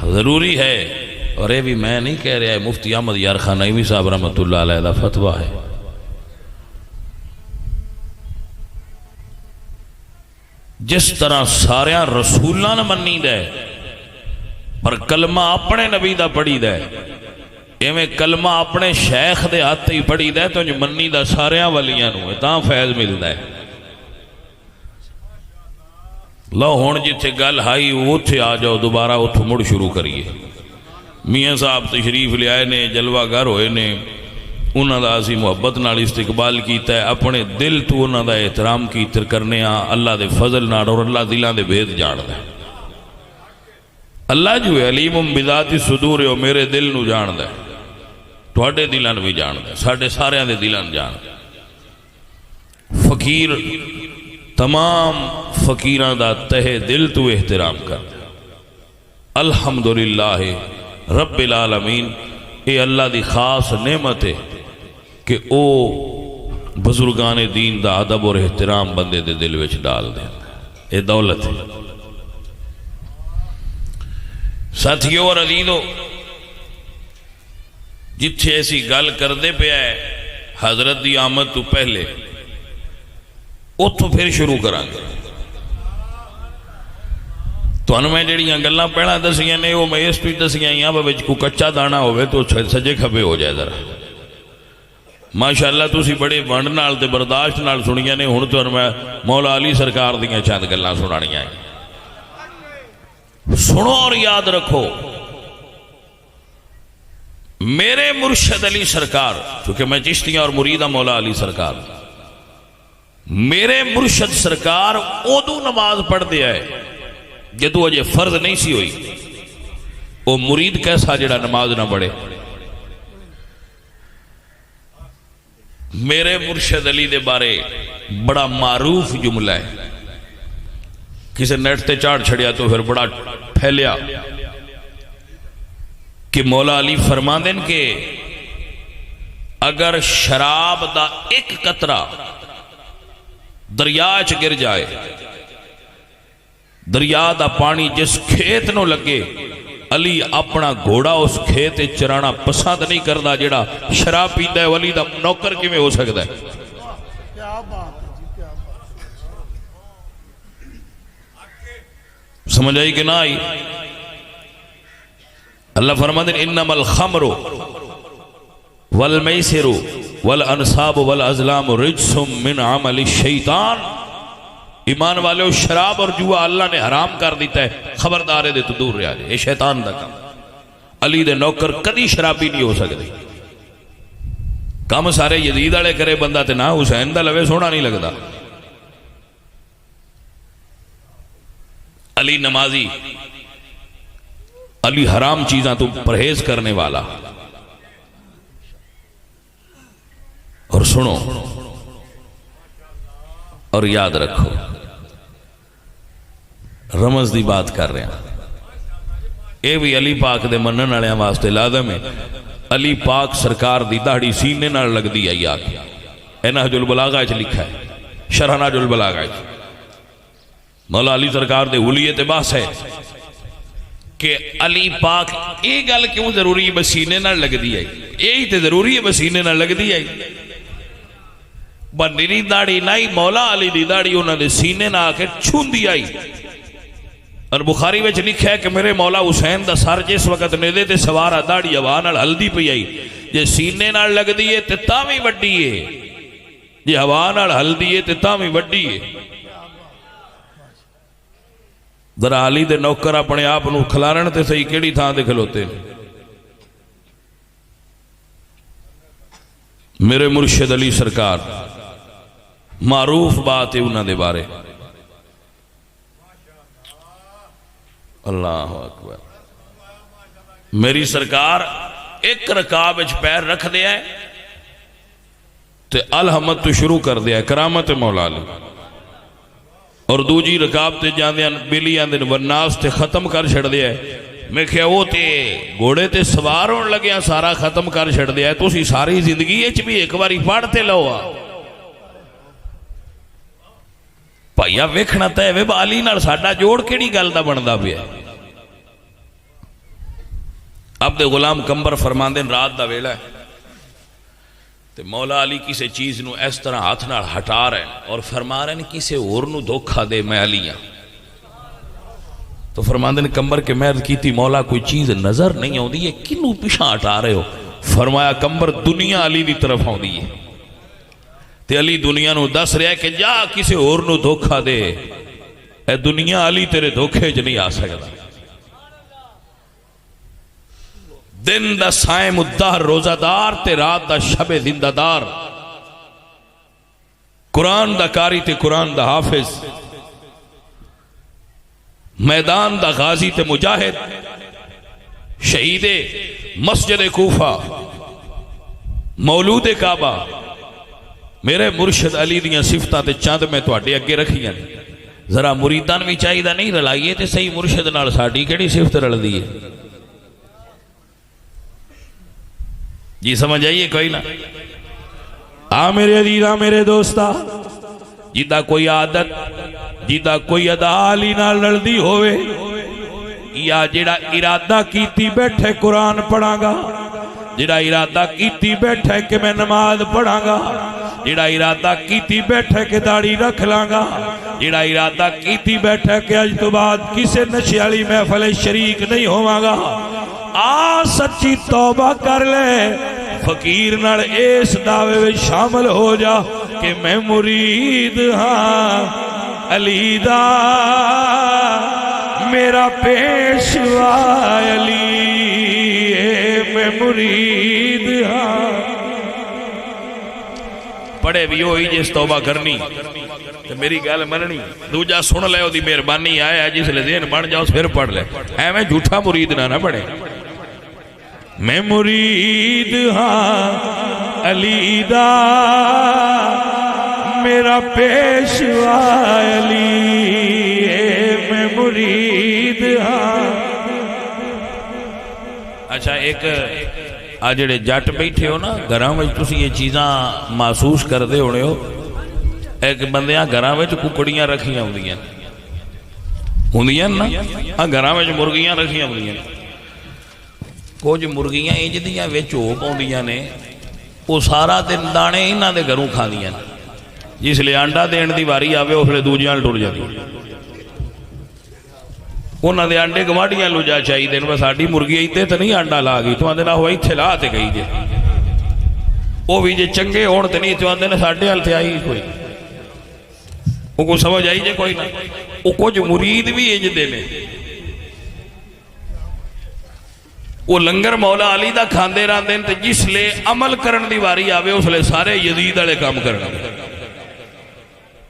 ضروری ہے اور یہ بھی میں نہیں کہہ رہا ہے، مفتی احمد یار خان نعیمی صاحب رحمۃ اللہ علیہ دا فتویٰ ہے۔ جس طرح سارے رسولاں نے منی دے پر کلمہ اپنے نبی دا پڑھی دے، ایویں کلمہ اپنے شیخ دے ہاتھ ہی پڑھی دے تو منی دا سارے ولیاں نو تاں فیض ملدا ہے۔ لو ہن جتھے گل آئی اوتھے آ جاؤ، دوبارہ اتھوں مڑ شروع کریے۔ میاں صاحب تشریف لے آئے نے، جلوہ گر ہوئے نے، انہاں دا اسی محبت نال استقبال کیتا ہے، اپنے دل تو انہاں دا احترام کیتر کرنے ہاں اللہ دے فضل نال، اور اللہ دلاں دے بھید جاندا ہے۔ اللہ جو ہے علیم بذات الصدور، او میرے دل نو جاندا ہے، تواڈے دلاں نو بھی جاندا ہے، ساڈے ساریاں دے دلاں نو جاندا ہے۔ فقیر تمام فقیراں دا تہ دل تو احترام کردا ہے۔ الحمدللہ رب العالمین، اے اللہ دی خاص نعمت ہے کہ او بزرگان دین دا ادب اور احترام بندے دے دل وچ ڈال دے، اے دولت ہے۔ ساتھیو اور عزیزو، جتھے ایسی گل کردے پہ ہے حضرت دی آمد تو پہلے، اتھوں پھر شروع کریں گے۔ تو انہوں میں جڑیاں گلاں پہلا دسیاں نے وہ میں اس تو دسیاں یہاں پہ کو کچا دانا ہوئے تو سجے کھبے ہو جائے ذرا۔ ماشاءاللہ تسی بڑے ونڈ نال تے برداشت نال سنیاں نے، ہن تو میں مولا علی سرکار دیاں چند گلاں سنانیاں ہیں۔ سنو اور یاد رکھو، میرے مرشد علی سرکار، چونکہ میں چشتیاں اور مریدہ مولا علی سرکار، میرے مرشد سرکار ادو نماز پڑھ دیا ہے جدو اجے فرض نہیں سی ہوئی۔ وہ مرید کیسا جڑا نماز نہ پڑھے؟ میرے مرشد علی دے بارے بڑا معروف جملہ ہے، کسی نیٹ تے چاڑ چھڑیا تو پھر بڑا پھیلیا کہ مولا علی فرماندے کہ اگر شراب دا ایک قطرہ دریا چ گر جائے، دریا دا پانی جس کھیت نو لگے، علی اپنا گھوڑا اس کھیت چرانا پسند نہیں کردا جڑا شراب پیندا ہے۔ ولی دا نوکر کیویں ہو سکدا ہے؟ سمجھ آئی کہ نہ آئی؟ اللہ فرماتے ہیں انما الخمر والمیسر والانصاب والازلام رجس من عمل الشیطان۔ ایمان والے شراب اور جوا اللہ نے حرام کر دیتا ہے، خبردار ہے دے تو دور رہا جائے، یہ شیطان دا کام۔ علی دے نوکر کدی شرابی نہیں ہو سکتے۔ کام سارے یزید والے کرے بندہ تے نہ حسین دا لوے سونا نہیں لگتا۔ علی نمازی، علی حرام چیزاں تو پرہیز کرنے والا۔ اور سنو اور یاد رکھو، رمض دی بات کر رہے ہیں، اے بھی علی پاک دے منن والے واسطے لازم ہے۔ علی پاک سرکار دی داڑھی سینے نال لگ دی آئی آکے، اے نہج البلاغہ چ لکھا ہے، شرح نہج البلاغہ چ مولا علی سرکار دے ولیت بحث ہے کہ علی پاک یہ گل کیوں ضروری ہے بسینے نال لگ دی آئی؟ یہی تے ضروری ہے بسینے نال لگ دی آئی۔ بندی داڑھی نہیں، مولا علی دی داڑھی انہوں نے سینے نہ آ کے چھون دی آئی۔ اور بخاری وچ لکھا ہے کہ میرے مولا حسین دا سر جس وقت نیدے تے سوارا داڑھی ہوا نال ہلدی پئی آئی، جے سینے نال لگ دی ہے تے تاں وی وڈی ہے، جے ہوا نال ہلدی ہے تے تاں وی وڈی ہے۔ ذرا علی دے نوکر اپنے آپ نو کھلارن تے صحیح کیڑی تھان دے کھلوتے؟ میرے مرشد علی سرکار، معروف بات ہے انہاں دے بارے، اللہ اکبر۔ میری سرکار ایک رکعت وچ پیر رکھ دیا ہے تے الحمد تو شروع کر دیا ہے، کرامت مولا علی، اور دوجی رکعت تے جاندے بیلی آندے والناس تے ختم کر چھڑ دیا ہے۔ میں کہا وہ تے گھوڑے تے سوار ہون لگیا سارا ختم کر چھڑ دیا ہے، تو اسی ساری زندگی اچ بھی ایک باری پڑھتے لو آ بھائیا ویکھنا تے وے علی نال ساڈا جوڑ کیڑی گل دا بندا پیا؟ عبد غلام کمبر فرماندے رات دا ویلا ہے تے مولا علی کسی چیز نو اس طرح ہاتھ نال ہٹا رہے ہیں اور فرما رہے ہیں کسی اور نو دھوکھا دے میں علی ہاں. تو فرماندے نے کمبر کے میں کیتی مولا کوئی چیز نظر نہیں آتی ہے کنوں پیچھا ہٹا رہے ہو؟ فرمایا کمبر دنیا علی دی طرف آتی ہے تے علی دنیا نو دس رہا ہے کہ جا کسی اور نو دھوکھا دے، اے دنیا علی تیرے دھوکھے چ نہیں آ سکتا. دن دا سائم الدہر روزہ دار تے رات دا شب زندہ دار، قرآن دا کاری تے قرآن دا حافظ، میدان دا غازی تے مجاہد، شہید مسجد کوفہ، مولود کعبہ. میرے مرشد علی دیاں صفتاں تے چند میں تواڈے اگے رکھیاں. ذرا مریدان بھی چاہیے نہیں رلائیے تے صحیح مرشد نال ساڈی کیڑی صفت رلدی ہے؟ جی سمجھ آئیے کوئی نہ. میرے عزیزاں میرے دوستا، جیدہ کوئی عادت جیدہ کوئی ادا علی نال لڑدی ہوئے یا جڑا ارادہ کیتی بیٹھے قرآن پڑھاں گا، جڑا ارادہ کیتی بیٹھے کہ میں نماز پڑھاں گا، جڑا ارادہ کیتی بیٹھے کہ داڑھی رکھ لاں گا، جڑا ارادہ کیتی بیٹھے کہ اج تو بعد کسے نشے والی محفل شریک نہیں ہوواں گا، سچی توبہ کر لے، فقیر نال اس دعوے میں شامل ہو جا کہ میں مرید ہاں علی دا، میرا پیشوا علی میں مرید ہاں. پڑھے بھی ہوئی جس توبہ کرنی تو میری گل مننی، دوجا سن لے دی مہربانی آیا جس لئے ذہن بن جاؤ پھر پڑھ لے. میں جھوٹا مرید نہ پڑھے. میں مرید ہاں علی دا، میرا پیشوا علی میں مرید ہاں. اچھا ایک جڑے جٹ بیٹھے ہو نا گھراں وچ تسی یہ چیزاں محسوس کردے ہونے ہو، ایک بندیاں گھراں وچ ککڑیاں رکھیاں ہوندیاں نا، گھراں وچ مرغیاں رکھیاں ہوندیاں. کچھ مرغیاں انج دیاں وچ ہو پاؤندیاں نے، وہ سارا دن دانے انہاں دے گھروں کھاندیاں، جس لئے انڈا دین دی واری آوے اس لئے دوجیاں ٹر جاندی. انہاں دے انڈے گواڈیاں لو جا چاہیے دن، بس ساڈی مرغی ایتھے تے نہیں انڈا لا گئی، تو آندے نہ ہوئی ایتھے لا تے گئی جے. وہ بھی جے چنگے ہون تے نہیں، تو آندے نے ساڈے ہل تے آئی کوئی. وہ کو سمجھ آئی جے کوئی نہ. وہ کچھ مرید بھی انج دے نے، وہ لنگر مولا علی دا کھاندے راندے تے جس لے عمل کرن دی واری آوے اس لے سارے یزید والے کام کرنا.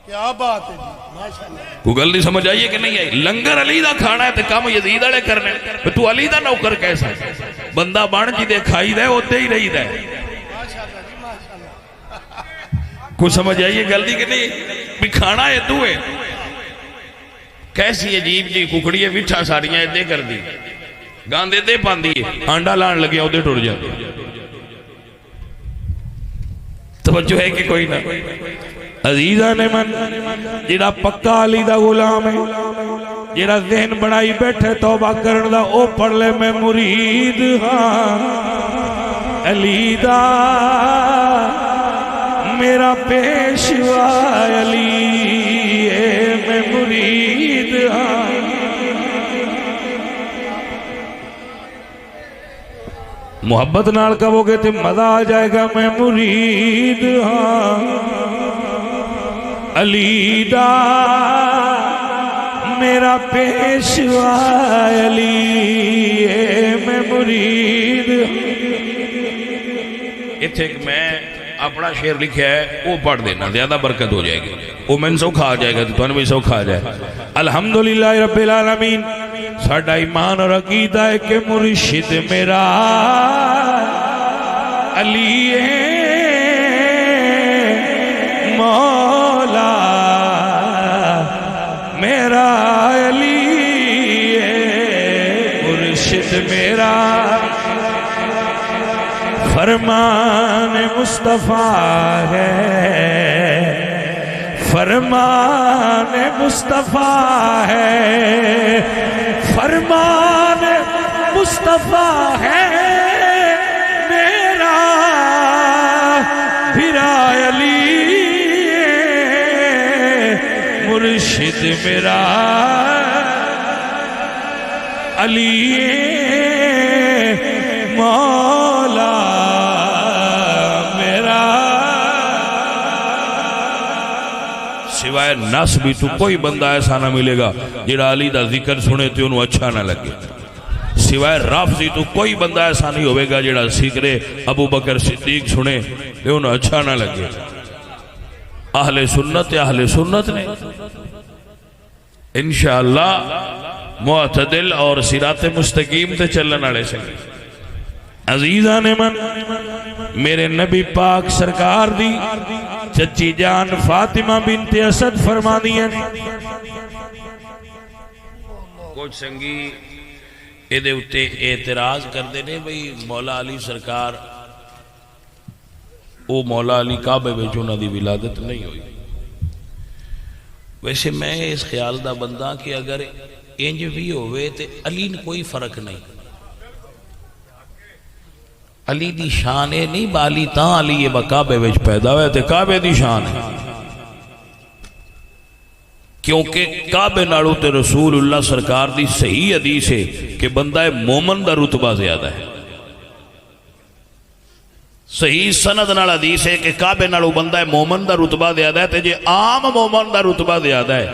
کیا بات ہے جی، ماشاءاللہ. کوئی گل نہیں سمجھ آئیے کہ نہیں آئی؟ لنگر علی دا کھانا ہے تے کام یزید والے کرنے. تو علی دا نوکر کیسا ہے؟ بندہ بن جی دے کھائی دے اوتے ہی رہی دے. ماشاءاللہ جی ماشاءاللہ. کوئی سمجھ آئیے گل دی کہ نہیں؟ بھی کھانا ہے تو ہے کیسی عجیب جی ککڑی وٹھا ساریاں ادے کر دی، گاندے دے پاندی ہے، آنڈا لان لگیا ادھے ٹر جاتے. توجہ ہے کہ کوئی نہ؟ عزیزہ نے من جڑا پکا علی دا غلام ہے، جڑا ذہن بڑائی بیٹھے توبہ کرن دا، او پڑھ لے میں مرید ہاں علی دا، میرا پیشوا علی میں مرید ہاں. محبت نال کہو گے تو مزہ آ جائے گا. میں مرید ہاں علی دا، میرا پیشوا علی میں مرید. اتھے میں اپنا شعر لکھا ہے وہ پڑھ دینا، زیادہ برکت ہو جائے گی. وہ میں سوکھا آ جائے گا تو تمہیں بھی سوکھا آ جائے. الحمدللہ رب العالمین. ساڈا ایمان اور عقیدہ ہے کہ مرشد میرا علی مولا میرا علی مرشد میرا فرمان مصطفیٰ ہے، فرمان مصطفیٰ ہے، فرمان مصطفیٰ ہے میرا پھرا علی مرشد میرا علی مولا میرا. سوائے نس بھی تو کوئی بندہ ایسا نہ ملے گا جڑا علی دا ذکر سنے تے انہوں اچھا نہ لگے. سوائے رافضی تو کوئی بندہ ایسا نہیں ہوئے گا جڑا ذکر ابو بکر صدیق سنے تے انہوں اچھا نہ لگے. اہل سنت نے انشاءاللہ معتدل اور صراط مستقیم تے چلن والے سے. عزیزان من میرے نبی پاک سرکار دی چچی جان فاطمہ بنت اسد فرما دیا. کچھ سنگی اے دے اتے اعتراض کر دینے بھئی مولا علی سرکار او مولا علی کعبے وچ انہاں دی ولادت نہیں ہوئی. ویسے میں اس خیال دا بندہ کہ اگر انج بھی ہوئے تے علی نے کوئی فرق نہیں. علی دی شان ہے نہیں بالی تاں علی یہ کعبے وچ پیدا ہوئے تے کعبے دی شان ہے کیونکہ کعبے نالوں تے رسول اللہ سرکار دی صحیح حدیث ہے کہ بندہ مومن دا رتبہ زیادہ ہے. صحیح سند نال حدیث ہے کہ کعبے نالوں بندہ مومن دا رتبہ زیادہ ہے تے جے عام مومن دا رتبہ زیادہ ہے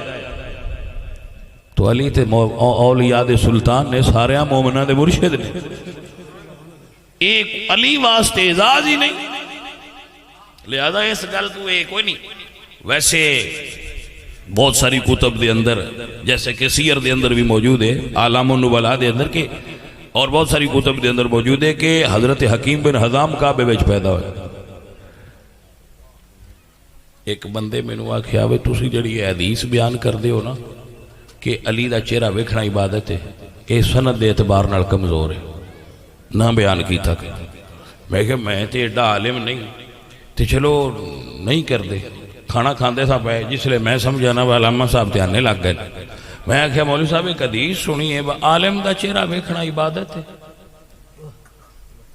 تو علی تے اولیاء دے سلطان نے سارے مومنہ دے مرشد نے. ایک علی واسطے اعزاز ہی نہیں لہذا اس گل تو ایک کوئی نہیں. ویسے بہت ساری کتب دے اندر جیسے کہ سیر دے اندر بھی موجود ہے اعلام النبلاء دے اندر کے اور بہت ساری کتب دے اندر موجود ہے کہ حضرت حکیم بن حزام کعبے وچ پیدا ہوئے. ایک بندے میں نے آکھیا وے تسی جڑی حدیث بیان کر دے ہو نا کہ علی دا چہرہ ویکھنا عبادت ہے اے سند دے اعتبار نال کمزور ہے نہ بیان کیتا کہ میں کہ میں تے ایڈا عالم نہیں تے چلو نہیں کر دے. کھانا کھاندے سا پہ جس لئے میں سمجھانا علامہ صاحب تے آنے لگ گئے. میں کہا مولوی صاحب ایک حدیث سنی ہے عالم دا چہرہ ویکھنا عبادت ہے.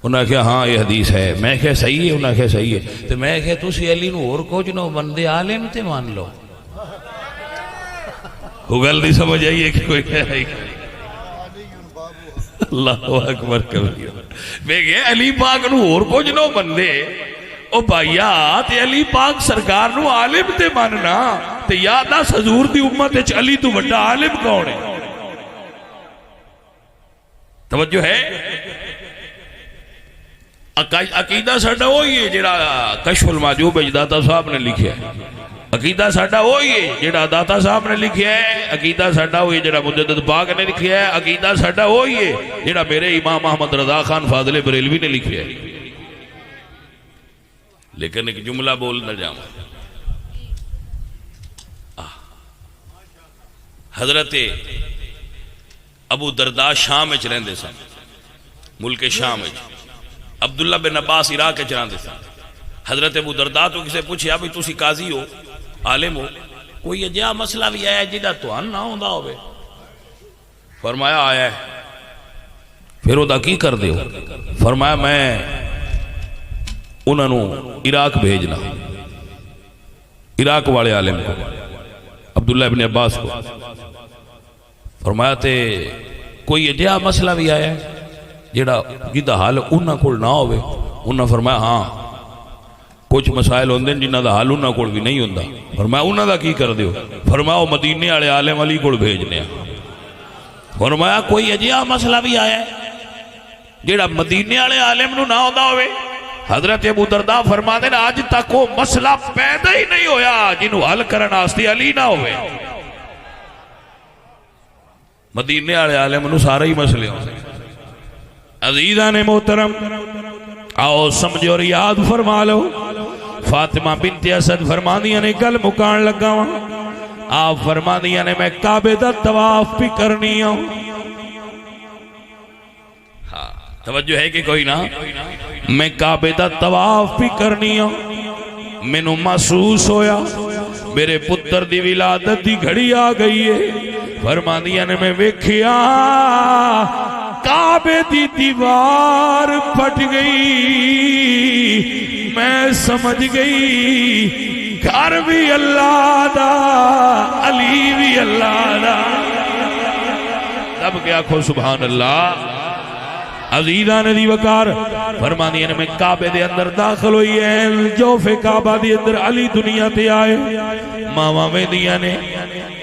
انہاں کہا ہاں یہ حدیث ہے. میں کہا صحیح ہے. انہاں کہا صحیح ہے. تو میں کہا تسی علی نو اور کچھ نو بندے عالم تے مان لو. گل نہیں سمجھ آئیے کہ کوئی ہے اللہ اکبر کبیر. میں کہا علی پاک نو اور کچھ نو بندے او بھائیا تے علی پاک سرکار نو عالم تے ماننا تے یاد اس حضور دی امت وچ علی تو بڑا عالم کون ہے؟ توجہ ہے. عقیدہ ساڈا وہی ہے جڑا کشف المعجوب داتا صاحب نے لکھیا ہے. عقیدہ ساڈا وہی ہے جڑا داتا صاحب نے لکھیا ہے. عقیدہ ساڈا وہی ہے جڑا مجدد پاک نے لکھیا ہے. عقیدہ ساڈا وہی ہے جڑا میرے امام احمد رضا خان فاضل بریلوی نے لکھیا ہے. لیکن ایک جملہ بول نہ جاؤں. حضرت ابو درداء شام وچ رہندے سن ملک شام وچ. عبداللہ بن عباس عراق وچ رہندے سن. حضرت ابو درداء تو کسے پوچھیا بھی تسی قاضی ہو عالم ہو کوئی اجا مسئلہ بھی آیا جدا تہن نہ ہوندا ہوے؟ فرمایا آیا ہے. پھر وہ کی کر دے ہو؟ فرمایا میں انہوں نے عراق بھیجنا عراق والے عالم کو عبداللہ ابن عباس کو. فرمایا تے کوئی اجا مسئلہ بھی آیا ہے جڑا جدا حال انہاں کول نہ ہوئے؟ انہاں فرمایا ہاں کچھ مسائل ہوندے جنہ دا حال انہاں کول بھی نہیں ہوندا. فرمایا انہاں دا کی کر دیو؟ فرمایا وہ مدینے والے عالم علی کول بھیجنے. فرمایا کوئی اجا مسئلہ بھی آیا ہے جڑا مدینے والے عالم نو نہ ہوندا ہوئے؟ حضرت ابو درداء فرماتے ہیں آج تک وہ مسئلہ پیدا ہی نہیں ہویا جنہوں حل کرن واسطے علی نہ ہوئے. مدینے والے عالم نو سارے ہی مسئلے ہوندے. عزیزان محترم آؤ سمجھو اور یاد فرما لو. فاطمہ بنت اسد فرما دیا نے گل مکان لگا ہوں. آپ فرما دیا نے میں کعبے دا طواف بھی کرنی ہوں. توجہ ہے کہ کوئی نہ؟ میں کعبے دا طواف بھی کرنی ہوں. میں نو محسوس ہویا میرے پتر دی ولادت دی گھڑی آ گئی ہے. فرما دیا نے میں ویکھیا کعبے دی دیوار پھٹ گئی، میں سمجھ گئی گھر بھی اللہ دا، علی بھی اللہ دا۔ تب کیا کھو سبحان اللہ۔ عزیزان دی وقار فرمانی ہے میں کعبے دے اندر داخل ہوئی ہے، جوف کعبہ دے اندر علی دنیا تے آئے، ماما میں دیا نے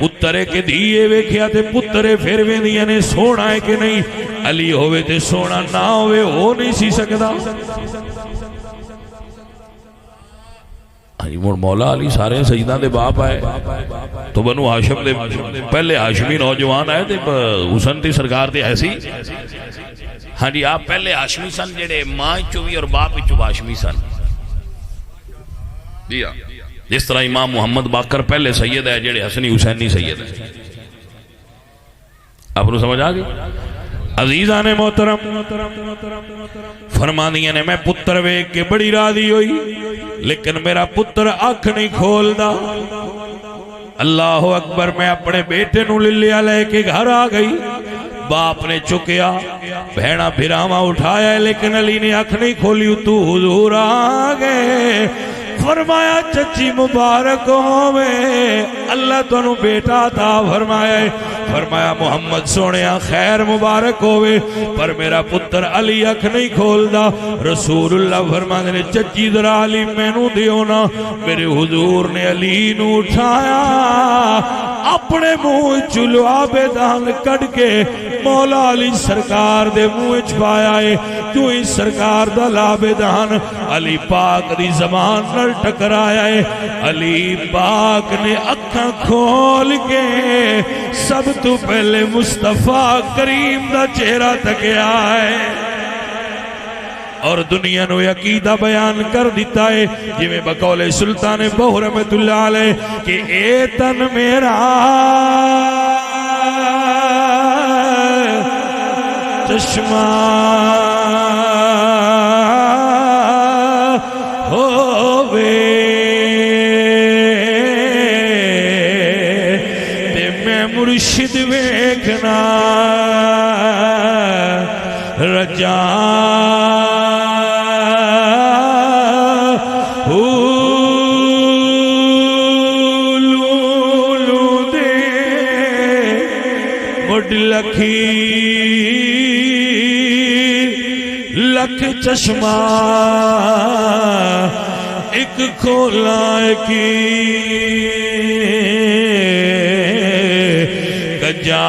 پترے کے دیئے ویکھیا تے پترے پھر میں دیا نے سونا ہے کہ نہیں، علی ہوئے تے سونا نہ ہوئے ہو نہیں سی سکتا۔ مولا علی سارے سجدہ دے باپ آئے تو بنو ہاشم دے پہلے ہاشمی نوجوان آئے تے حسن تے سرکار تے ایسی۔ ہاں جی آپ پہلے ہاشمی سن جڑے ماں چوی اور باپ چو ہاشمی سن، جس طرح امام محمد باقر پہلے سید ہے جڑے حسنی حسینی سید ہے۔ آپ نے سمجھ آگئی؟ عزیزان محترم فرمانیاں نے میں پتر ویک کے بڑی راضی ہوئی، لیکن میرا پتر آنکھ نہیں کھول دا۔ اللہ اکبر، میں اپنے بیٹے نو لیا لے کے گھر آ گئی، باپ نے چکیا، بہنا بھراما اٹھایا، لیکن علی نے آنکھ نہیں کھولی، تو حضور آ گئے۔ فرمایا چچی مبارک ہوئے، اللہ تو انہوں بیٹا تھا فرمایا ہے، فرمایا محمد سونیا خیر مبارک ہوئے، پر میرا پتر علی اکھ نہیں کھول دا۔ رسول اللہ فرمانے نے چچی ذرا علی میں نو دیو نا، میرے حضور نے علی نو اٹھایا، اپنے منہ چلو آبے دان کڑ کے مولا علی سرکار دے منہ چھپایا ہے، کیوں ہی سرکار دا لابے دان علی پاک دی زمان نر ٹکرایا ہے۔ علی پاک نے اکھاں کھول کے سب تو پہلے مصطفیٰ کریم دا چہرہ تکیا ہے اور دنیا نو عقیدہ بیان کر دیتا ہے، جی میں بقول سلطان بہو رحمت اللہ علیہ کہ اے تن میرا چشمہ ہووے تے میں مرشد ویکھنا رجا لکھی لکھ چشمہ ایک کھولا کی کجا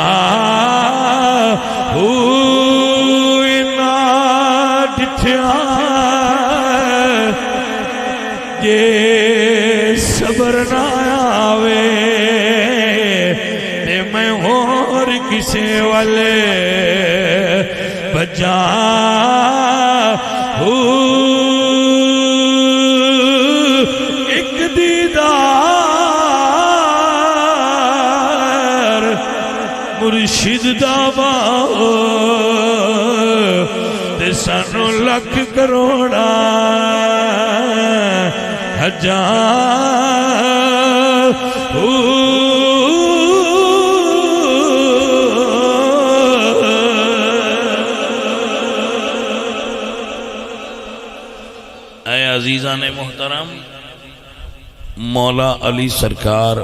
ڈٹھیا جے صبر نہ آوے تے میں اور کسے والے بجا ایک دیدار مرشد دا باو تے سانو لکھ کروڑا ہزار اے عزیزان محترم، مولا علی سرکار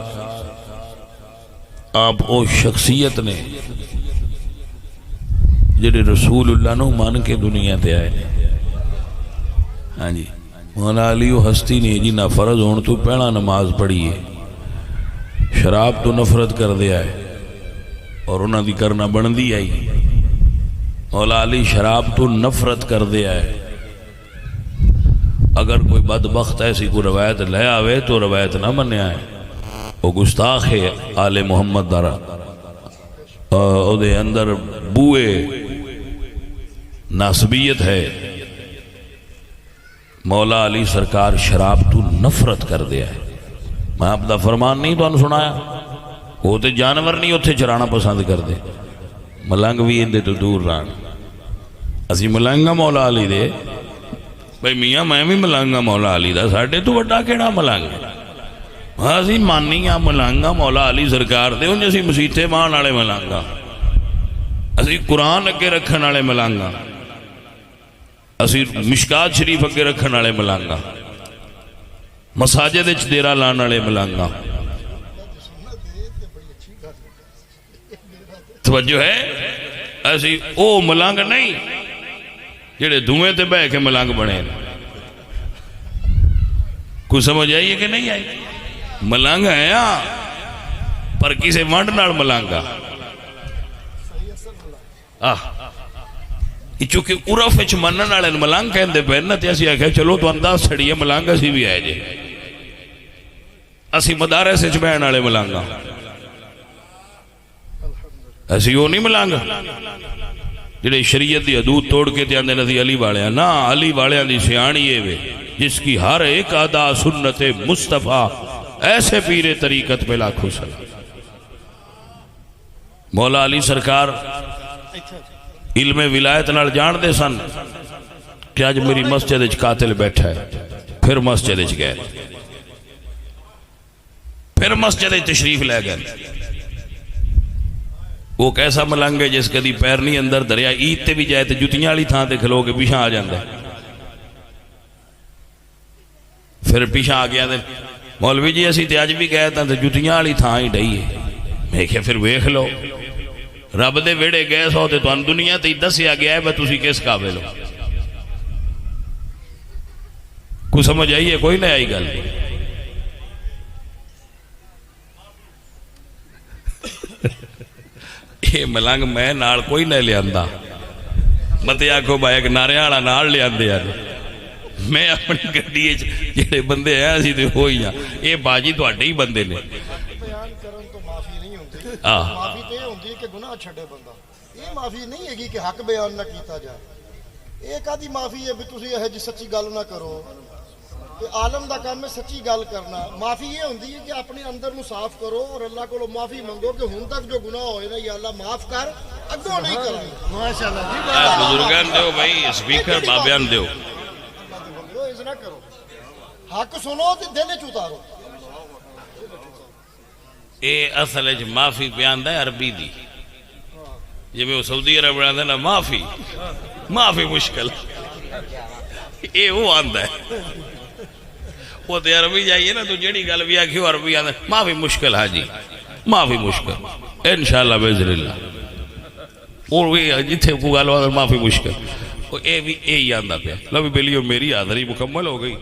آپ او شخصیت نے جڑے رسول اللہ نو مان کے دنیا تے آئے۔ ہاں جی مولا علی وہ ہستی نہیں جی نہ فرض ہون تو پہلا نماز پڑھی ہے، شراب تو نفرت کر دیا ہے اور انہاں دی کرنا بندی آئی۔ مولا علی شراب تو نفرت کر دیا ہے، اگر کوئی بدبخت ایسی کوئی روایت لے آوے تو روایت نہ منیا ہے، وہ گستاخ ہے آل محمد دارا، او دے اندر بوئے ناسبیت ہے۔ مولا علی سرکار شراب تو نفرت کر دیا ہے۔ میں آپ دا فرمان نہیں تو انہوں سنایا، وہ تے جانور نہیں اتھے چرانا پسند کر دے، ملنگ بھی اندے تو دور رہنا۔ اسی ملنگا مولا علی دے بھئی میاں میں بھی ملنگا مولا علی دا، ساڑھے تو بڑا کیڑا ملنگ اسی مانی ملنگا مولا علی سرکار دے، انہیں اسی مسیطے مان آڑے ملنگا، اسی قرآن اگے رکھن والے ملانگا، اسی مشکات شریف اگے رکھن والے ملانگا، مساجد وچ ڈیرا لان والے ملانگا. توجہ ہے؟ اسی او ملانگ نہیں جڑے دھوئیں تے بہ کے ملانگ بنے. کوئی سمجھ آئیے کہ نہیں آئی؟ ملانگ ہے پر کسی ونڈ نال ملانگا. چونکہ عرف وچ منن والے ملانگ کہندے پے نا، تے اسی آکھیا چلو تو انداز چھڑیے ملانگ اسی بھی آئے جے. اسی مدارس وچ بہن والے ملانگا، اسی وہ نہیں ملانگ جڑے شریعت دی حدود توڑ کے تے آندے نسی علی والے. نا، علی والے دی سیاਣੀ اے وے جس کی ہر ایک ادا سنت مصطفیٰ، ایسے پیر طریقت پہ لاکھوں سلام. مولا علی سرکار علم ولایت نال جان دے سن کہ آج میری مسجد وچ قاتل بیٹھا ہے. پھر مسجد وچ گئے، پھر مسجد وچ تشریف لے گئے. وہ کیسا ملنگ ہے جس کدی پیر نہیں اندر دریا عید تے بھی جائے تے جتیاں والی تھان تے کھلو کے پیچھا آ جاندا ہے. پھر پیچھا آ گیا تے مولوی جی اسی تے اج بھی گئے تے جتیاں والی تھان ہی ڈئی ہے. میں کہ پھر ویکھ لو رب دے ویڑے گئے سو تے تانوں دنیا تے دسیا گیا ہے بس تسی کس قابل ہو. کوئی سمجھ آئی ہے؟ کوئی نہ آئی گل. یہ ملنگ میں نال کوئی نہ لیاندا، متے آکھو بھائی ایک ناریاں والا نال لیاندے یار. میں اپنی گڈی وچ جڑے بندے ہیں اسی تے ہوئی ہاں. یہ باجی تہاڈے ہی بندے نے. بیان کرن تو معافی نہیں ہوندی، معافی تے ہوندی کہ گناہ چھڈے بندہ. یہ معافی نہیں ہے کہ حق بیان نہ کیتا جائے. ایک آدھی معافی ہے بھی تسی یہ جی سچی گل نہ کرو. تے عالم دا کام ہے سچی گل کرنا. معافی یہ ہوندی ہے کہ اپنے اندر نو صاف کرو اور اللہ کو معافی منگو کہ ہن تک جو گناہ ہوئے نا یا اللہ معاف کر، اگوں نہیں کرنا. ماشاءاللہ جی بزرگان دیو بھائی، سپیکر بابیان دیو. اس نہ کرو، حق سنو تے دل وچ اتارو. اے اصل وچ معافی بیان ہے عربی دی. جی میں سعودی عرب بنا نا معافی، معافی مشکل. اے وہ آندا ہے وہ تے عربی جائیے نا تو جڑی گل بھی آکھی عربی آندا معافی مشکل. ہاں جی معافی مشکل انشاءاللہ باذن اللہ. اور بھی جتھے کو گل معافی مشکل اے بھی اے ہی آندا پیا. لو بلیو میری حاضری مکمل ہو گئی.